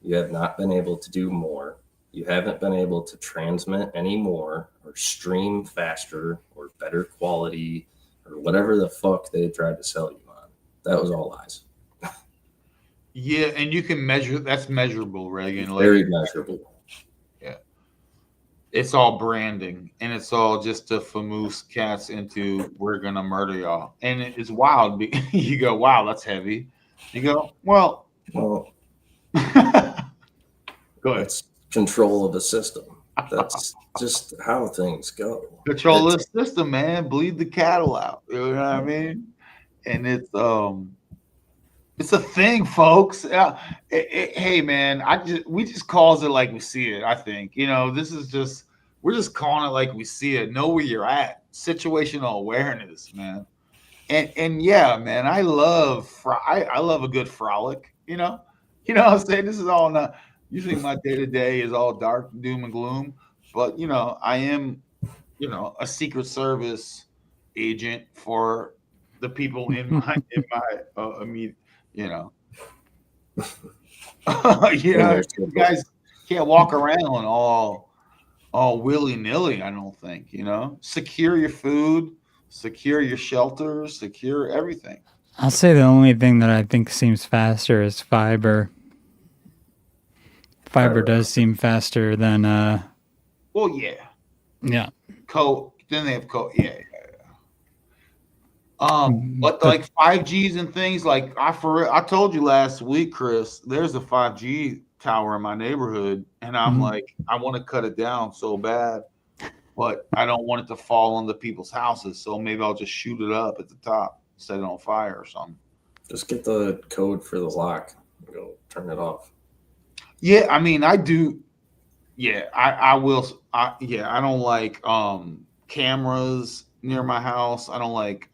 You have not been able to do more. You haven't been able to transmit any more or stream faster or better quality or whatever the fuck they tried to sell you on. That was all lies. Yeah, and you can measure. That's measurable, Regan. Very measurable. Yeah. It's all branding, and it's all just to famoose cats into we're going to murder y'all. And it's wild. You go, wow, that's heavy. You go, well. Go ahead. It's control of the system. That's just how things go. Control the system, man. Bleed the cattle out. You know what I mean? And it's It's a thing, folks. Hey, man, we just calls it like we see it. I think this is just we're just calling it like we see it. Know where you're at. Situational awareness, man. And yeah, man, I love I love a good frolic. What I'm saying. This is all not usually my day to day is all dark doom and gloom, but I am a Secret Service agent for the people in my immediate, you know, you guys can't walk around all willy nilly. I don't think secure your food, secure your shelter, secure everything. I'll say the only thing that I think seems faster is fiber. Fiber does seem faster than Well, yeah. Then they have code. Yeah. But like 5Gs and things like I told you last week, Chris, there's a 5G tower in my neighborhood, and I'm like, I want to cut it down so bad, but I don't want it to fall on the people's houses. So maybe I'll just shoot it up at the top, set it on fire or something. Just get the code for the lock and go turn it off. Yeah, I mean, I do. Yeah, I will. I don't like cameras near my house. I don't like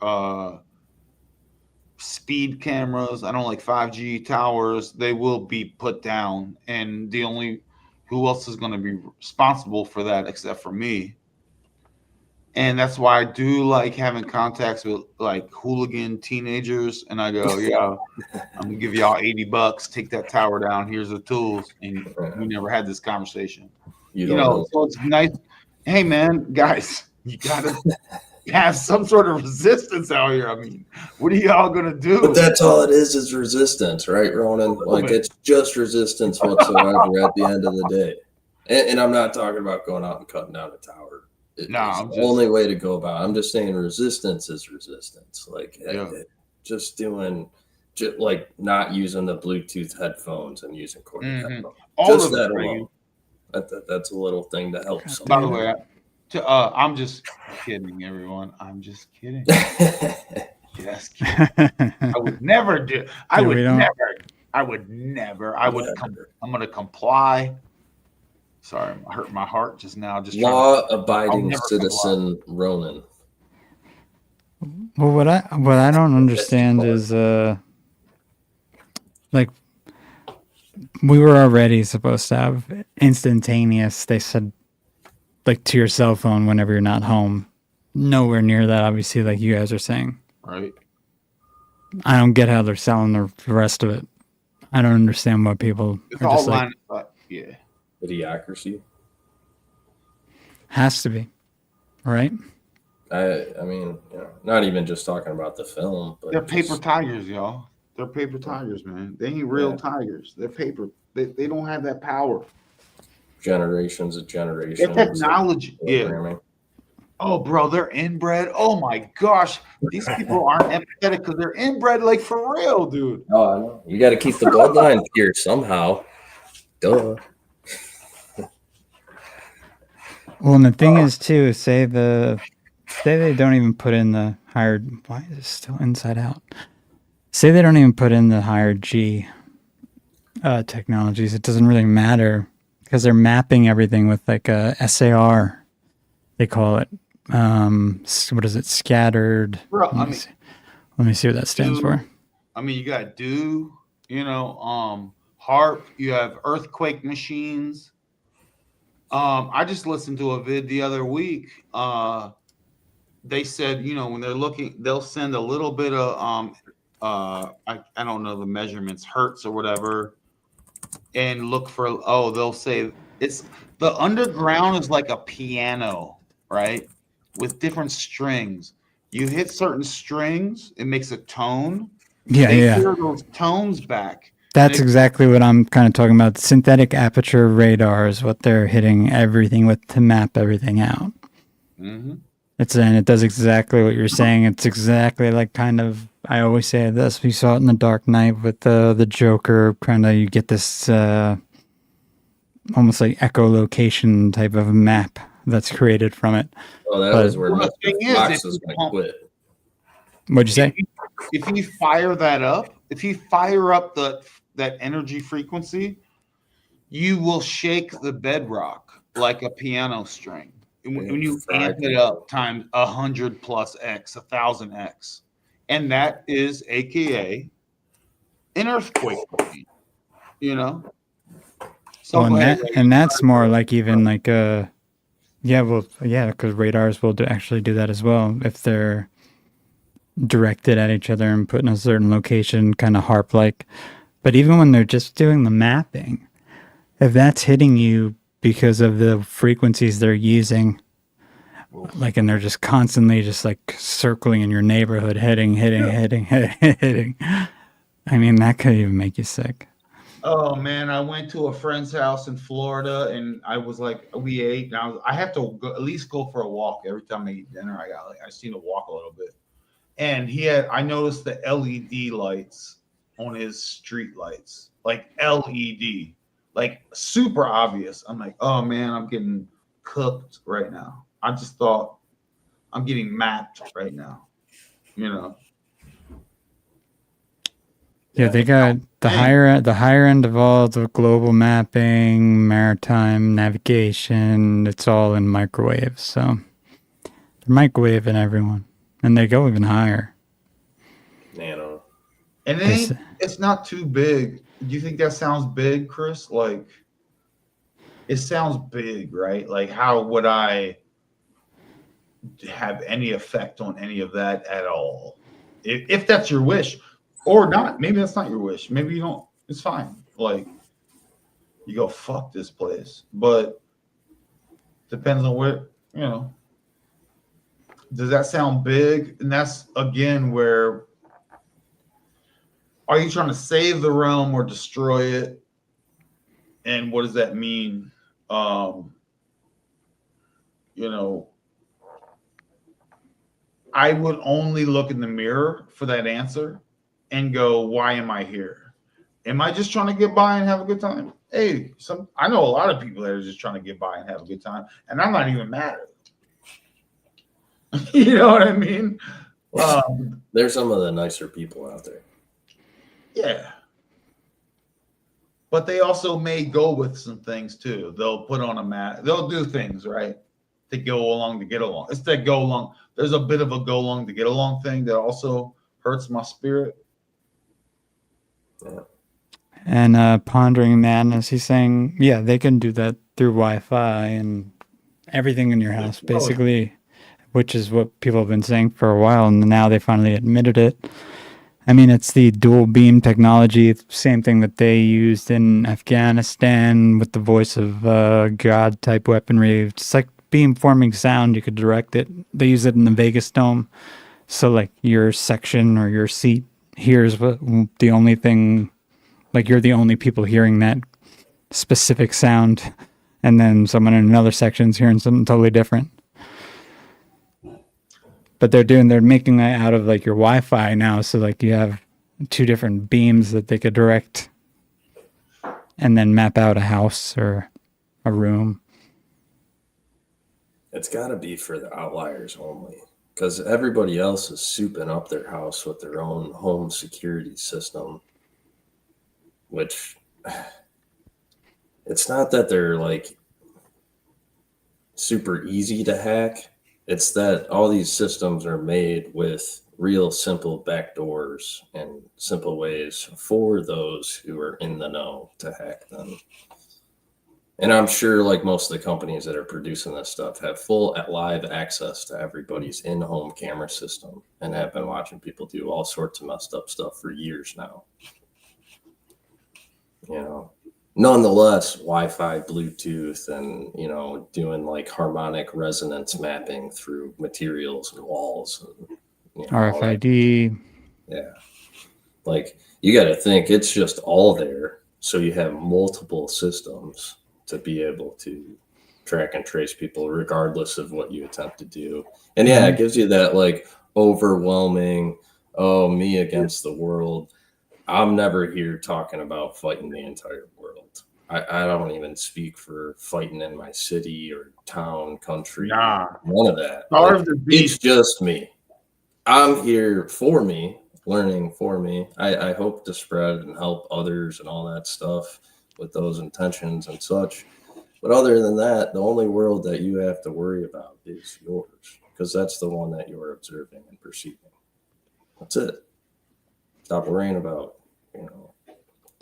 speed cameras. I don't like 5G towers. They will be put down, and who else is going to be responsible for that except for me? And that's why I do like having contacts with like hooligan teenagers. And I go, yeah, I'm gonna give y'all $80. Take that tower down. Here's the tools. And we never had this conversation. So it's nice. Hey man, guys, you gotta have some sort of resistance out here. I mean, what are y'all gonna do? But that's all it is resistance, right, Ronin? Like it's just resistance whatsoever at the end of the day. And I'm not talking about going out and cutting down a tower. It's the only way to go about it. I'm just saying resistance is resistance. Like just like not using the Bluetooth headphones and using corded headphones. Just that alone. That's a little thing that helps. By the way, I'm just kidding, everyone. I'm just kidding. Just kidding. I would never do. I would never. I'm going to comply. Sorry, I hurt my heart just now. Just law-abiding citizen Ronin. Well, what I don't understand is like we were already supposed to have instantaneous. They said like to your cell phone whenever you're not home. Nowhere near that, obviously, like you guys are saying. Right. I don't get how they're selling the rest of it. I don't understand what people are just like. Yeah. Idiocracy has to be right. I mean, not even just talking about the film, but they're paper tigers, y'all. They're paper tigers, man. They ain't real tigers. They're paper. They don't have that power. Generations of generations. Their technology, Oh, bro, they're inbred. Oh my gosh, these people aren't empathetic because they're inbred, like for real, dude. Oh, I know. You got to keep the bloodline pure somehow. Duh. Well, and the thing is too, say they don't even put in the higher. Why is it still inside out? Say they don't even put in the higher G technologies. It doesn't really matter because they're mapping everything with like a SAR. They call it. What is it? Scattered. Bro, let me see what that stands for. I mean, you got HARP. You have earthquake machines. I just listened to a vid the other week. They said, when they're looking, they'll send a little bit of I don't know the measurements, hertz or whatever, and look for they'll say it's the underground is like a piano, right? With different strings. You hit certain strings, it makes a tone. They hear those tones back. That's exactly what I'm kind of talking about. Synthetic aperture radar is what they're hitting everything with to map everything out. Mm-hmm. It does exactly what you're saying. It's exactly like kind of, I always say this, we saw it in The Dark Knight with the Joker, kind of you get this almost like echolocation type of map that's created from it. Oh, that was where the thing is, quit. What'd you say? If you fire that up, if you fire up that energy frequency, you will shake the bedrock like a piano string. When you amp it up times 100 plus X, 1,000 X. And that is AKA an earthquake point, you know? So Well, and that's more like even like because radars will actually do that as well if they're directed at each other and put in a certain location, kind of harp like. But even when they're just doing the mapping, if that's hitting you because of the frequencies they're using, like, and they're just constantly just like circling in your neighborhood, hitting. I mean, that could even make you sick. Oh man, I went to a friend's house in Florida, and I was like, we ate, and I have to at least go for a walk every time I eat dinner. I just need to walk a little bit. And I noticed the LED lights on his street lights, like LED, like super obvious. I'm like, oh man, I'm getting cooked right now. I just thought I'm getting mapped right now, you know. Yeah, they got the higher end of all the global mapping, maritime navigation. It's all in microwaves, so they're microwaving everyone, and they go even higher. Nano, and it's not too big. Do you think that sounds big, Chris? Like, it sounds big, right? Like, how would I have any effect on any of that at all? If that's your wish. Or not. Maybe that's not your wish. Maybe you don't. It's fine. Like, you go, fuck this place. But depends on where, you know. Does that sound big? And that's, again, where are you trying to save the realm or destroy it? And what does that mean? You know, I would only look in the mirror for that answer and go, why am I here? Am I just trying to get by and have a good time? Hey, I know a lot of people that are just trying to get by and have a good time, and I'm not even mad at them. You know what I mean? There's some of the nicer people out there. Yeah. But they also may go with some things too. They'll put on a mat. They'll do things, right, to go along to get along. It's that go along. There's a bit of a go along to get along thing that also hurts my spirit. And Pondering Madness, he's saying, yeah, they can do that through Wi-Fi and everything in your house, basically, which is what people have been saying for a while, and now they finally admitted it. I mean, it's the dual beam technology, same thing that they used in Afghanistan with the voice of God type weaponry. It's like beam-forming sound. You could direct it. They use it in the Vegas Dome. So, like, your section or your seat hears the only thing, like, you're the only people hearing that specific sound, and then someone in another section's hearing something totally different. But they're making that out of like your Wi-Fi now, so like you have two different beams that they could direct and then map out a house or a room. It's got to be for the outliers only, because everybody else is souping up their house with their own home security system, which it's not that they're like super easy to hack. It's that all these systems are made with real simple backdoors and simple ways for those who are in the know to hack them. And I'm sure, like most of the companies that are producing this stuff, have full live access to everybody's in-home camera system and have been watching people do all sorts of messed up stuff for years now. You know, nonetheless, Wi-Fi, Bluetooth, and, you know, doing like harmonic resonance mapping through materials and walls. And, you know, RFID. Yeah. Like, you got to think it's just all there. So you have multiple systems to be able to track and trace people regardless of what you attempt to do. And yeah, it gives you that like overwhelming, oh, me against the world. I'm never here talking about fighting the entire world. I don't even speak for fighting in my city or town, country. Nah. None of that. Starve Like, the beast. it's just me. I'm here for me. learning for me. I hope to spread and help others and all that stuff with those intentions and such. But other than that, the only world that you have to worry about is yours, because that's the one that you're observing and perceiving. That's it. Stop worrying about,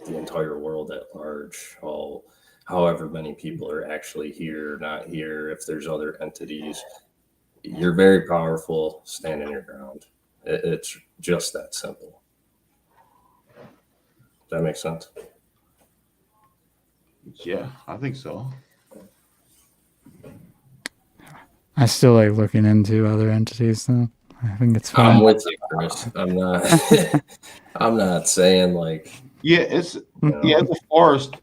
the entire world at large, however many people are actually here, not here, if there's other entities. You're very powerful. Stand in your ground. It's just that simple. Does that make sense? Yeah, I think so. I still like looking into other entities, though. I think it's fun. I'm with you, Chris. I'm not. I'm not saying like. Yeah, it's the forest,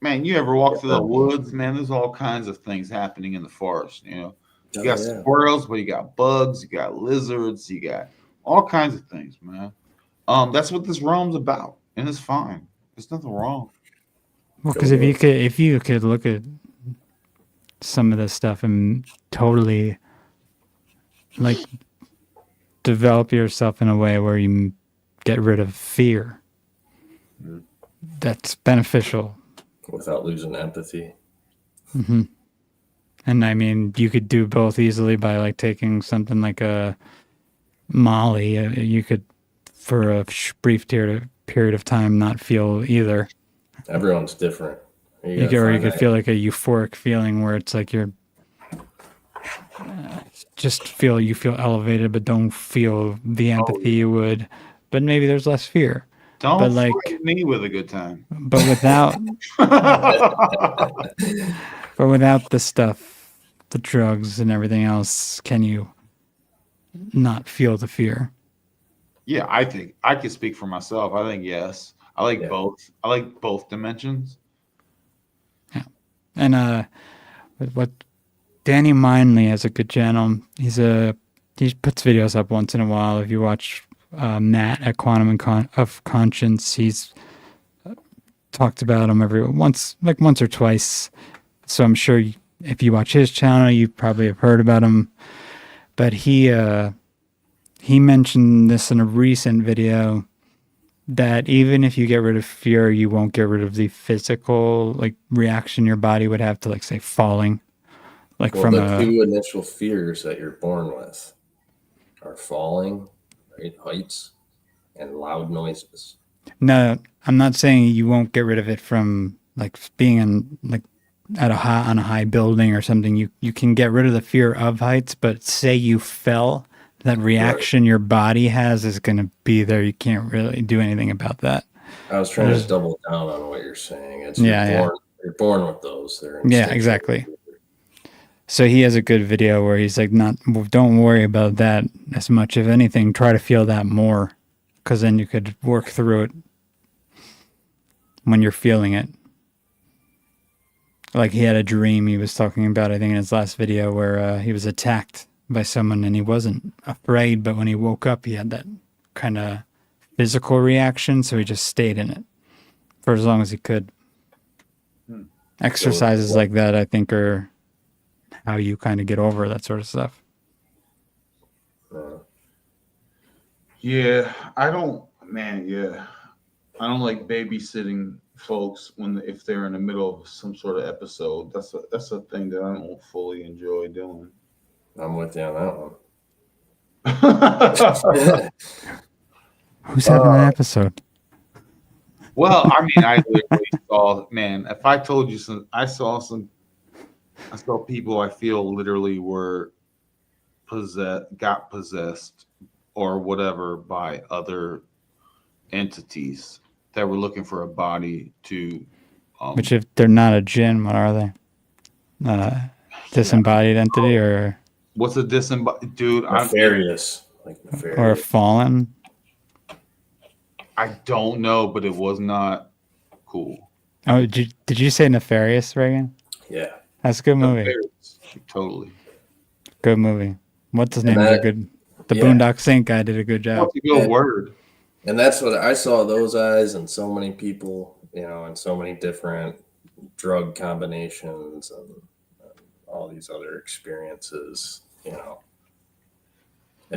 man. You ever walk through the woods, man? There's all kinds of things happening in the forest. You got squirrels, but you got bugs, you got lizards, you got all kinds of things, man. That's what this realm's about, and it's fine. There's nothing wrong. Well, because if you could look at some of this stuff and totally like develop yourself in a way where you get rid of fear, that's beneficial without losing empathy. Mm-hmm. And I mean, you could do both easily by like taking something like a Molly. You could, for a brief period of time, not feel either. Everyone's different. You could feel like a euphoric feeling where it's like you're you feel elevated, but don't feel the empathy you would. But maybe there's less fear. Don't like me with a good time. But without, the stuff, the drugs and everything else, can you not feel the fear? Yeah, I think I can speak for myself. I think yes. I like both. I like both dimensions. Yeah, and what Danny Mindley has a good channel. He puts videos up once in a while. If you watch Matt at Quantum of Conscience, he's talked about him once or twice. So I'm sure if you watch his channel, you probably have heard about him. But he mentioned this in a recent video, that even if you get rid of fear, you won't get rid of the physical reaction your body would have to say falling. The two initial fears that you're born with are falling, right? Heights, and loud noises. No, I'm not saying you won't get rid of it from being on a high building or something. You can get rid of the fear of heights, but say you fell, that reaction your body has is going to be there. You can't really do anything about that. I was trying to double down on what you're saying. You're born with those. Yeah, exactly. So he has a good video where he's don't worry about that as much. If anything, try to feel that more, because then you could work through it when you're feeling it. Like he had a dream he was talking about, I think, in his last video, where he was attacked by someone and he wasn't afraid, but when he woke up, he had that kind of physical reaction, so he just stayed in it for as long as he could. Exercises like that, I think, are how you kind of get over that sort of stuff. Yeah, I don't like babysitting folks if they're in the middle of some sort of episode. That's a thing that I don't fully enjoy doing. I'm with you on that one. Who's having an episode? Well, I mean, I literally saw, man, if I told you I saw people I feel literally got possessed or whatever by other entities that were looking for a body to. Which, if they're not a jinn, what are they? Disembodied entity, or what's a disembodied dude? Nefarious, or a fallen. I don't know, but it was not cool. Oh, did you say Nefarious, Regan? Yeah, that's a good movie. Nefarious. Totally good movie. What's his name? The Boondock Saint guy did a good job. That's a good word. And that's what I saw. Those eyes and so many people, and so many different drug combinations and all these other experiences.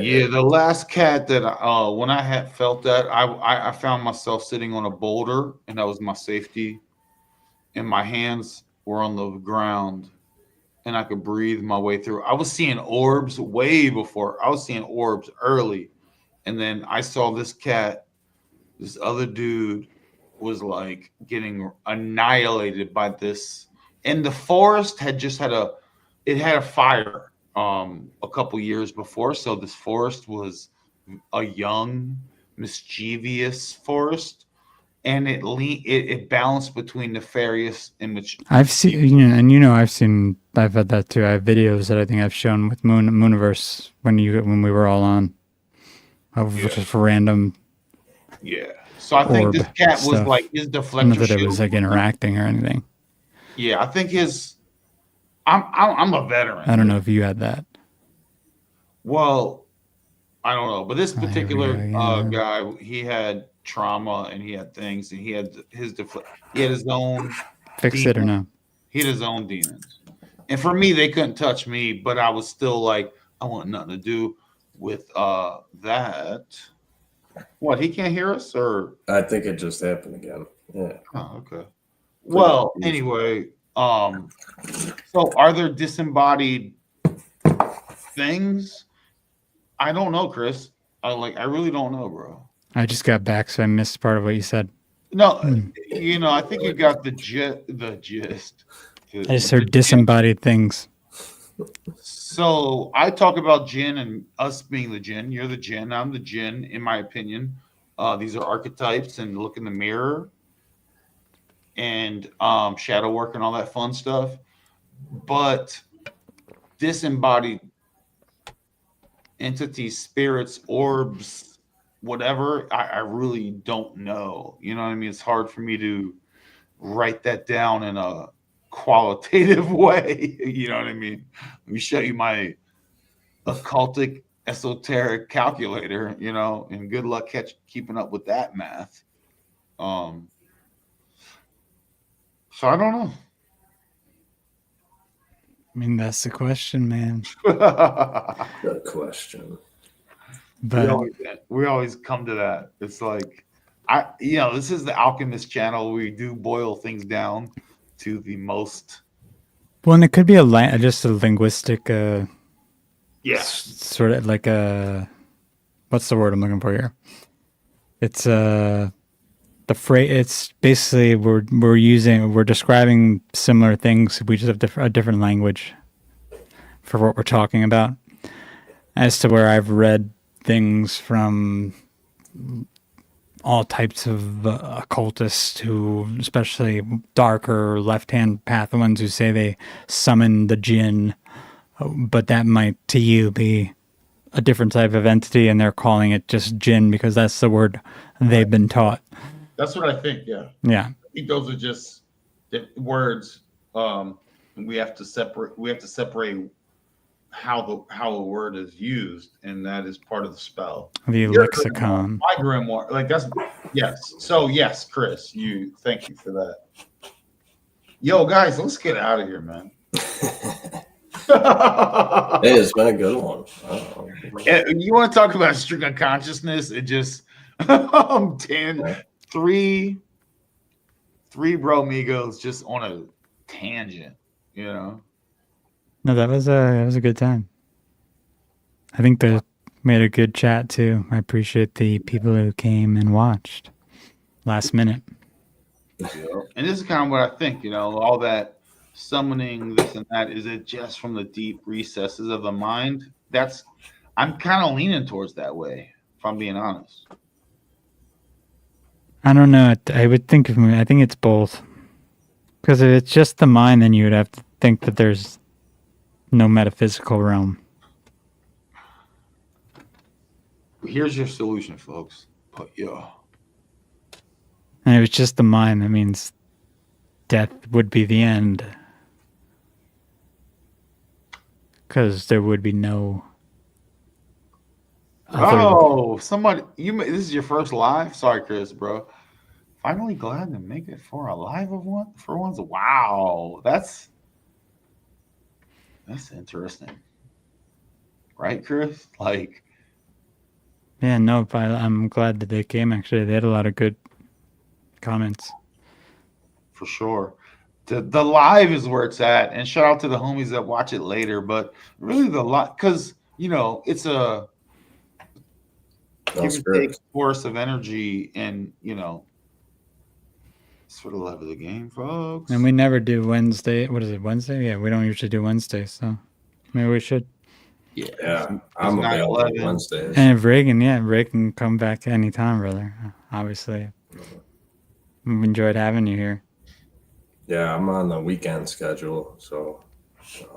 Yeah, the last cat that when I had felt that, I found myself sitting on a boulder, and that was my safety, and my hands were on the ground, and I could breathe my way through. I was seeing orbs way before. I was seeing orbs early, and then I saw this cat. This other dude was like getting annihilated by this, and the forest had just had a fire a couple years before, so this forest was a young, mischievous forest, and it balanced between nefarious and I've seen, I've had that too. I have videos that I think I've shown with Mooniverse when we were all on, of just random. Yeah. So I think this cat was stuff. like his deflector Not that it shield. was like interacting or anything. Yeah, I think his. I'm a veteran. I don't know if you had that. Well, I don't know, but this Here we particular go again. guy, he had trauma and he had things, and he had he had his own. Fix it or no? He had his own demons, and for me, they couldn't touch me, but I was still like, I want nothing to do with that. What, he can't hear us, or? I think it just happened again. Yeah. Oh, okay. Well, anyway, so are there disembodied things? I don't know, Chris. I really don't know, bro. I just got back, so I missed part of what you said. No, I think you got the gist. I just heard disembodied things. So I talk about jinn and us being the jinn. You're the jinn. I'm the jinn, in my opinion. These are archetypes, and look in the mirror, and shadow work and all that fun stuff. But disembodied entities, spirits, orbs, whatever, I really don't know. You know what I mean? It's hard for me to write that down in a qualitative way. You know what I mean? Let me show you my occultic esoteric calculator, and good luck keeping up with that math. So I don't know. I mean, that's the question, man. Good question. But we always come to that. It's like, this is the Alchemist channel. We do boil things down to the most. well, and it could be just a linguistic, sort of like a, what's the word I'm looking for here? It's the phrase. It's basically we're describing similar things. We just have a different language for what we're talking about. As to where I've read things from all types of occultists who, especially darker left-hand path ones, who say they summon the jinn, but that might to you be a different type of entity, and they're calling it just jinn because that's the word they've been taught. That's what I think. Yeah. Yeah. I think those are just the words. We have to separate how a word is used, and that is part of the spell. The lexicon. My grimoire, like that's yes. So yes, Chris, thank you for that. Yo, guys, let's get out of here, man. Hey, it's been a good one. You want to talk about streak of consciousness? It just three bro amigos just on a tangent, No, that was a good time. I think they made a good chat too. I appreciate the people who came and watched last minute. And this is kind of what I think, all that summoning this and that, is it just from the deep recesses of the mind? I'm kind of leaning towards that way, if I'm being honest. I don't know. I think it's both. Because if it's just the mind, then you would have to think that there's no metaphysical realm. Here's your solution, folks. But And if it's just the mind, that means death would be the end. Because there would be no. Somebody, this is your first live? Sorry, Chris, bro. Finally glad to make it for a live of one for once. Wow, that's interesting, right, Chris? Like, Yeah, no, I'm glad that they came. Actually, they had a lot of good comments. For sure. The live is where it's at, and shout out to the homies that watch it later. But really, the lot, because it's a give and take force of energy, and it's for the love of the game, folks. And we never do Wednesday. What is it, Wednesday? Yeah, we don't usually do Wednesday, so maybe we should. Yeah, I'm available Wednesdays. And if Regan come back anytime, brother. Obviously, we've enjoyed having you here. Yeah, I'm on the weekend schedule, so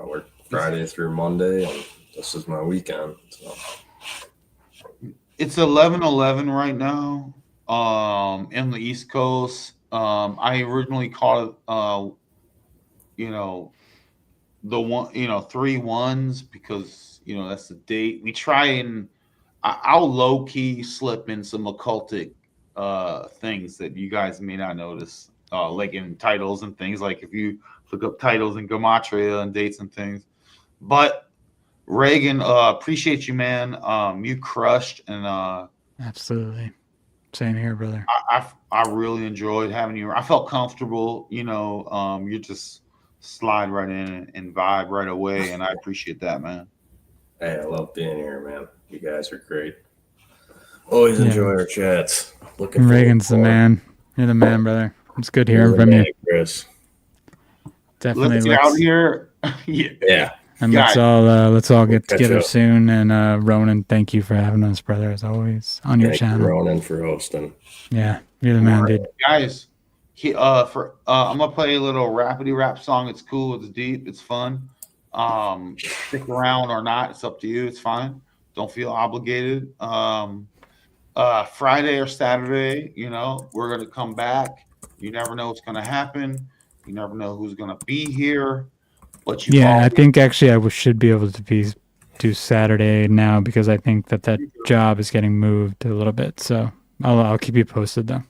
I work Friday through Monday, and this is my weekend. So. It's 11:11 right now, in the East Coast. I originally called it, the one, 3 1s because that's the date. We try and I'll low key slip in some occultic things that you guys may not notice, like in titles and things. Like if you look up titles in gematria and dates and things. But Regan, appreciate you, man. You crushed, and absolutely, same here, brother. I really enjoyed having you. I felt comfortable. You just slide right in and vibe right away, and I appreciate that, man. Hey, I love being here, man. You guys are great. Always enjoy our chats. Reagan's the man. You're the man, brother. It's good hearing from you, Chris. Definitely. Let's get out here. Yeah. And let's all get together soon. And Ronin, thank you for having us, brother, as always, on your channel. Thank you, Ronin, for hosting. Yeah, you're the man, dude. Guys, I'm gonna play a little rapidy rap song. It's cool. It's deep. It's fun. Stick around or not, it's up to you. It's fine. Don't feel obligated. Friday or Saturday, we're gonna come back. You never know what's gonna happen. You never know who's gonna be here. But I think actually I should be able to do Saturday now because I think that job is getting moved a little bit. So I'll keep you posted though.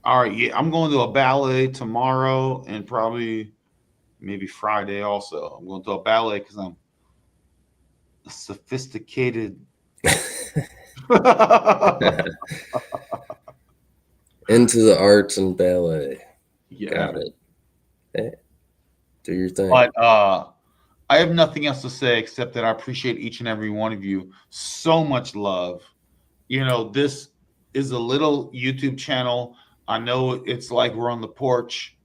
All right, yeah, I'm going to a ballet tomorrow and probably maybe Friday also. I'm going to a ballet because I'm a sophisticated. Into the arts and ballet. Yeah. Got it. Hey, do your thing. But I have nothing else to say except that I appreciate each and every one of you. So much love. This is a little YouTube channel. I know it's like we're on the porch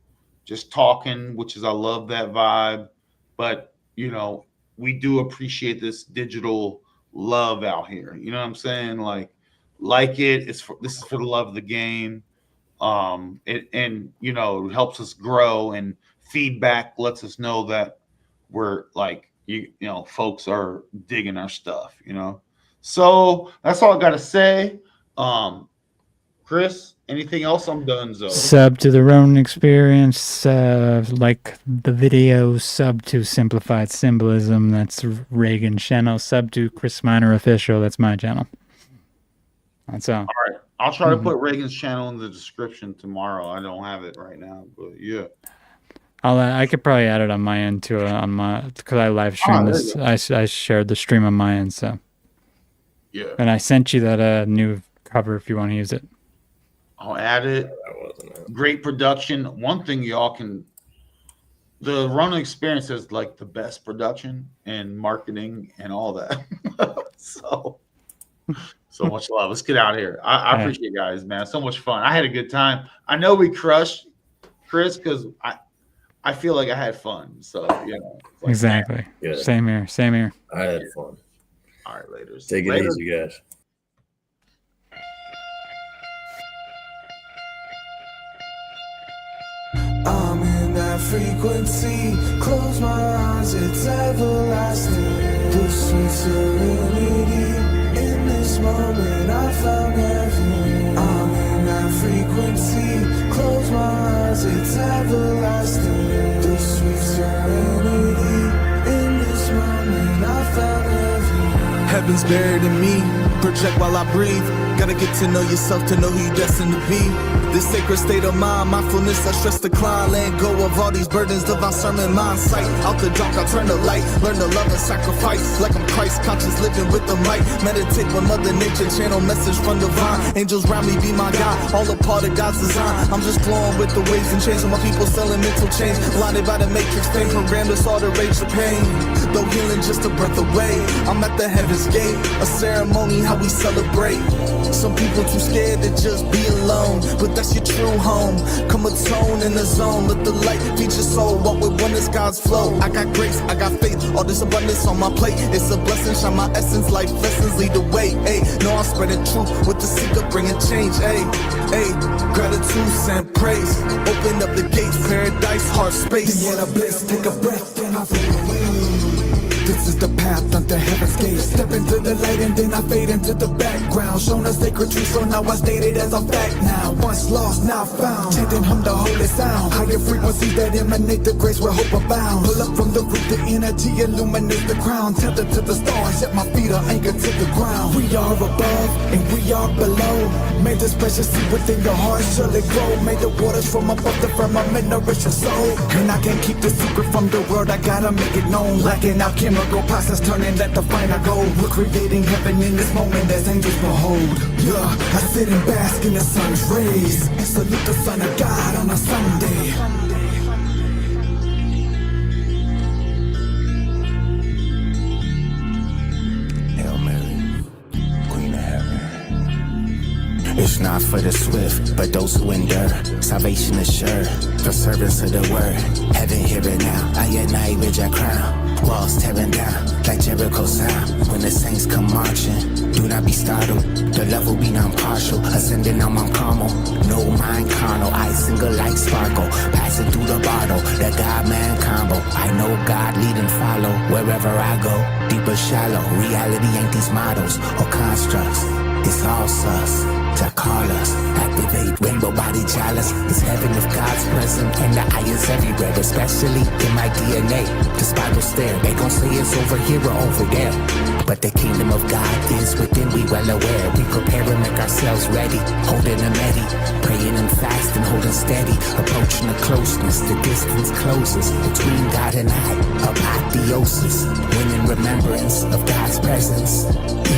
just talking, which is, I love that vibe. But, we do appreciate this digital love out here. You know what I'm saying? Like it. This is for the love of the game. It helps us grow, and feedback lets us know that we're folks are digging our stuff, So that's all I gotta say. Chris, anything else? I'm done, Zoe. Sub to the Ronin Experience, like the video, sub to Simplified Symbolism, that's Regan's channel, sub to Chris Miner Official, that's my channel. That's all. All right. I'll try to put Regan's channel in the description tomorrow. I don't have it right now, but yeah. I could probably add it on my end too, because I live streamed this. I shared the stream on my end, so. Yeah. And I sent you that new cover if you want to use it. I'll add it. That wasn't it. Great production. One thing y'all can, the Ronin Experience has the best production and marketing and all that. So much love. Let's get out of here. I appreciate you guys, man. So much fun. I had a good time. I know we crushed, Chris, because I feel like I had fun. So exactly. Yeah. Same here. I had fun. All right, later. Take it easy, guys. I'm in that frequency, close my eyes, it's everlasting. The sweet serenity, in this moment I found heaven. I'm in that frequency, close my eyes, it's everlasting. The sweet serenity, in this moment I found heaven. Heaven's buried in me. project while I breathe. Gotta get to know yourself to know who you're destined to be. This sacred state of mind, mindfulness, I stress decline. Letting go of all these burdens, divine sermon, mind sight. Out the dark, I turn the light. Learn to love and sacrifice. Like I'm Christ conscious, living with the might. Meditate with Mother Nature, channel message from divine. Angels round me, be my God. All a part of God's design. I'm just flowing with the waves and change. My people selling mental change. Blinded by the matrix, fame programmed us all to rage the pain. Though healing just a breath away. I'm at the heaven's gate. A ceremony, how we celebrate. Some people too scared to just be alone, but that's your true home. Come atone in the zone, let the light feed your soul. Walk with one as God's flow. I got grace, I got faith, all this abundance on my plate. It's a blessing, shine my essence, life lessons lead the way. Ay, no, I'm spreading truth with the seeker, bringing change. Ay, ay, gratitude, send praise. Open up the gates, paradise, heart space. The inner bliss, take a breath, and I fade away. This is the path unto heaven's gate. Step into the light and then I fade into the background. Shown a sacred truth, so now I state it as a fact now. Once lost, now found. Chanting hum the holy sound. Higher frequencies that emanate the grace where hope abound. Pull up from the root, the energy illuminates the crown. Tethered to the stars, set my feet are anchored to the ground. We are above and we are below. May this precious seed within your heart surely grow. May the waters from above the firmament nourish your soul. And I can't keep the secret from the world, I gotta make it known. Like an alchemical process, turning let the final gold. We're creating heaven in this moment as angels behold. Yeah, I sit and bask in the sun's rays and salute the Son of God on a Sunday. Hail Mary, Queen of Heaven. It's not for the swift, but those who endure. Salvation is sure, for servants of the word. Heaven here and now, I and I ridge our crown. Walls tearing down, like Jericho sound. When the saints come marching, do not be startled. The love will be non-partial, ascending on Mount Carmel. No mind carnal, I single like sparkle. Passing through the bottle, the God-man combo. I know God lead and follow, wherever I go. Deep or shallow, reality ain't these models or constructs. It's all sus, to call us, activate rainbow body chalice. It's heaven if God's present, and the eye is everywhere, especially in my DNA. The spiral stare, they gon' say it's over here or over there. But the kingdom of God is within, we well aware. We prepare and make ourselves ready, holding a medi, praying and fasting, holding steady, approaching the closeness. The distance closes between God and I, apotheosis, winning remembrance of God's presence.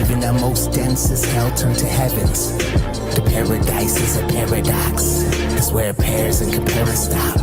Even the most densest hell turn to heavens. The paradise is a paradox. It's where pairs and comparing stop.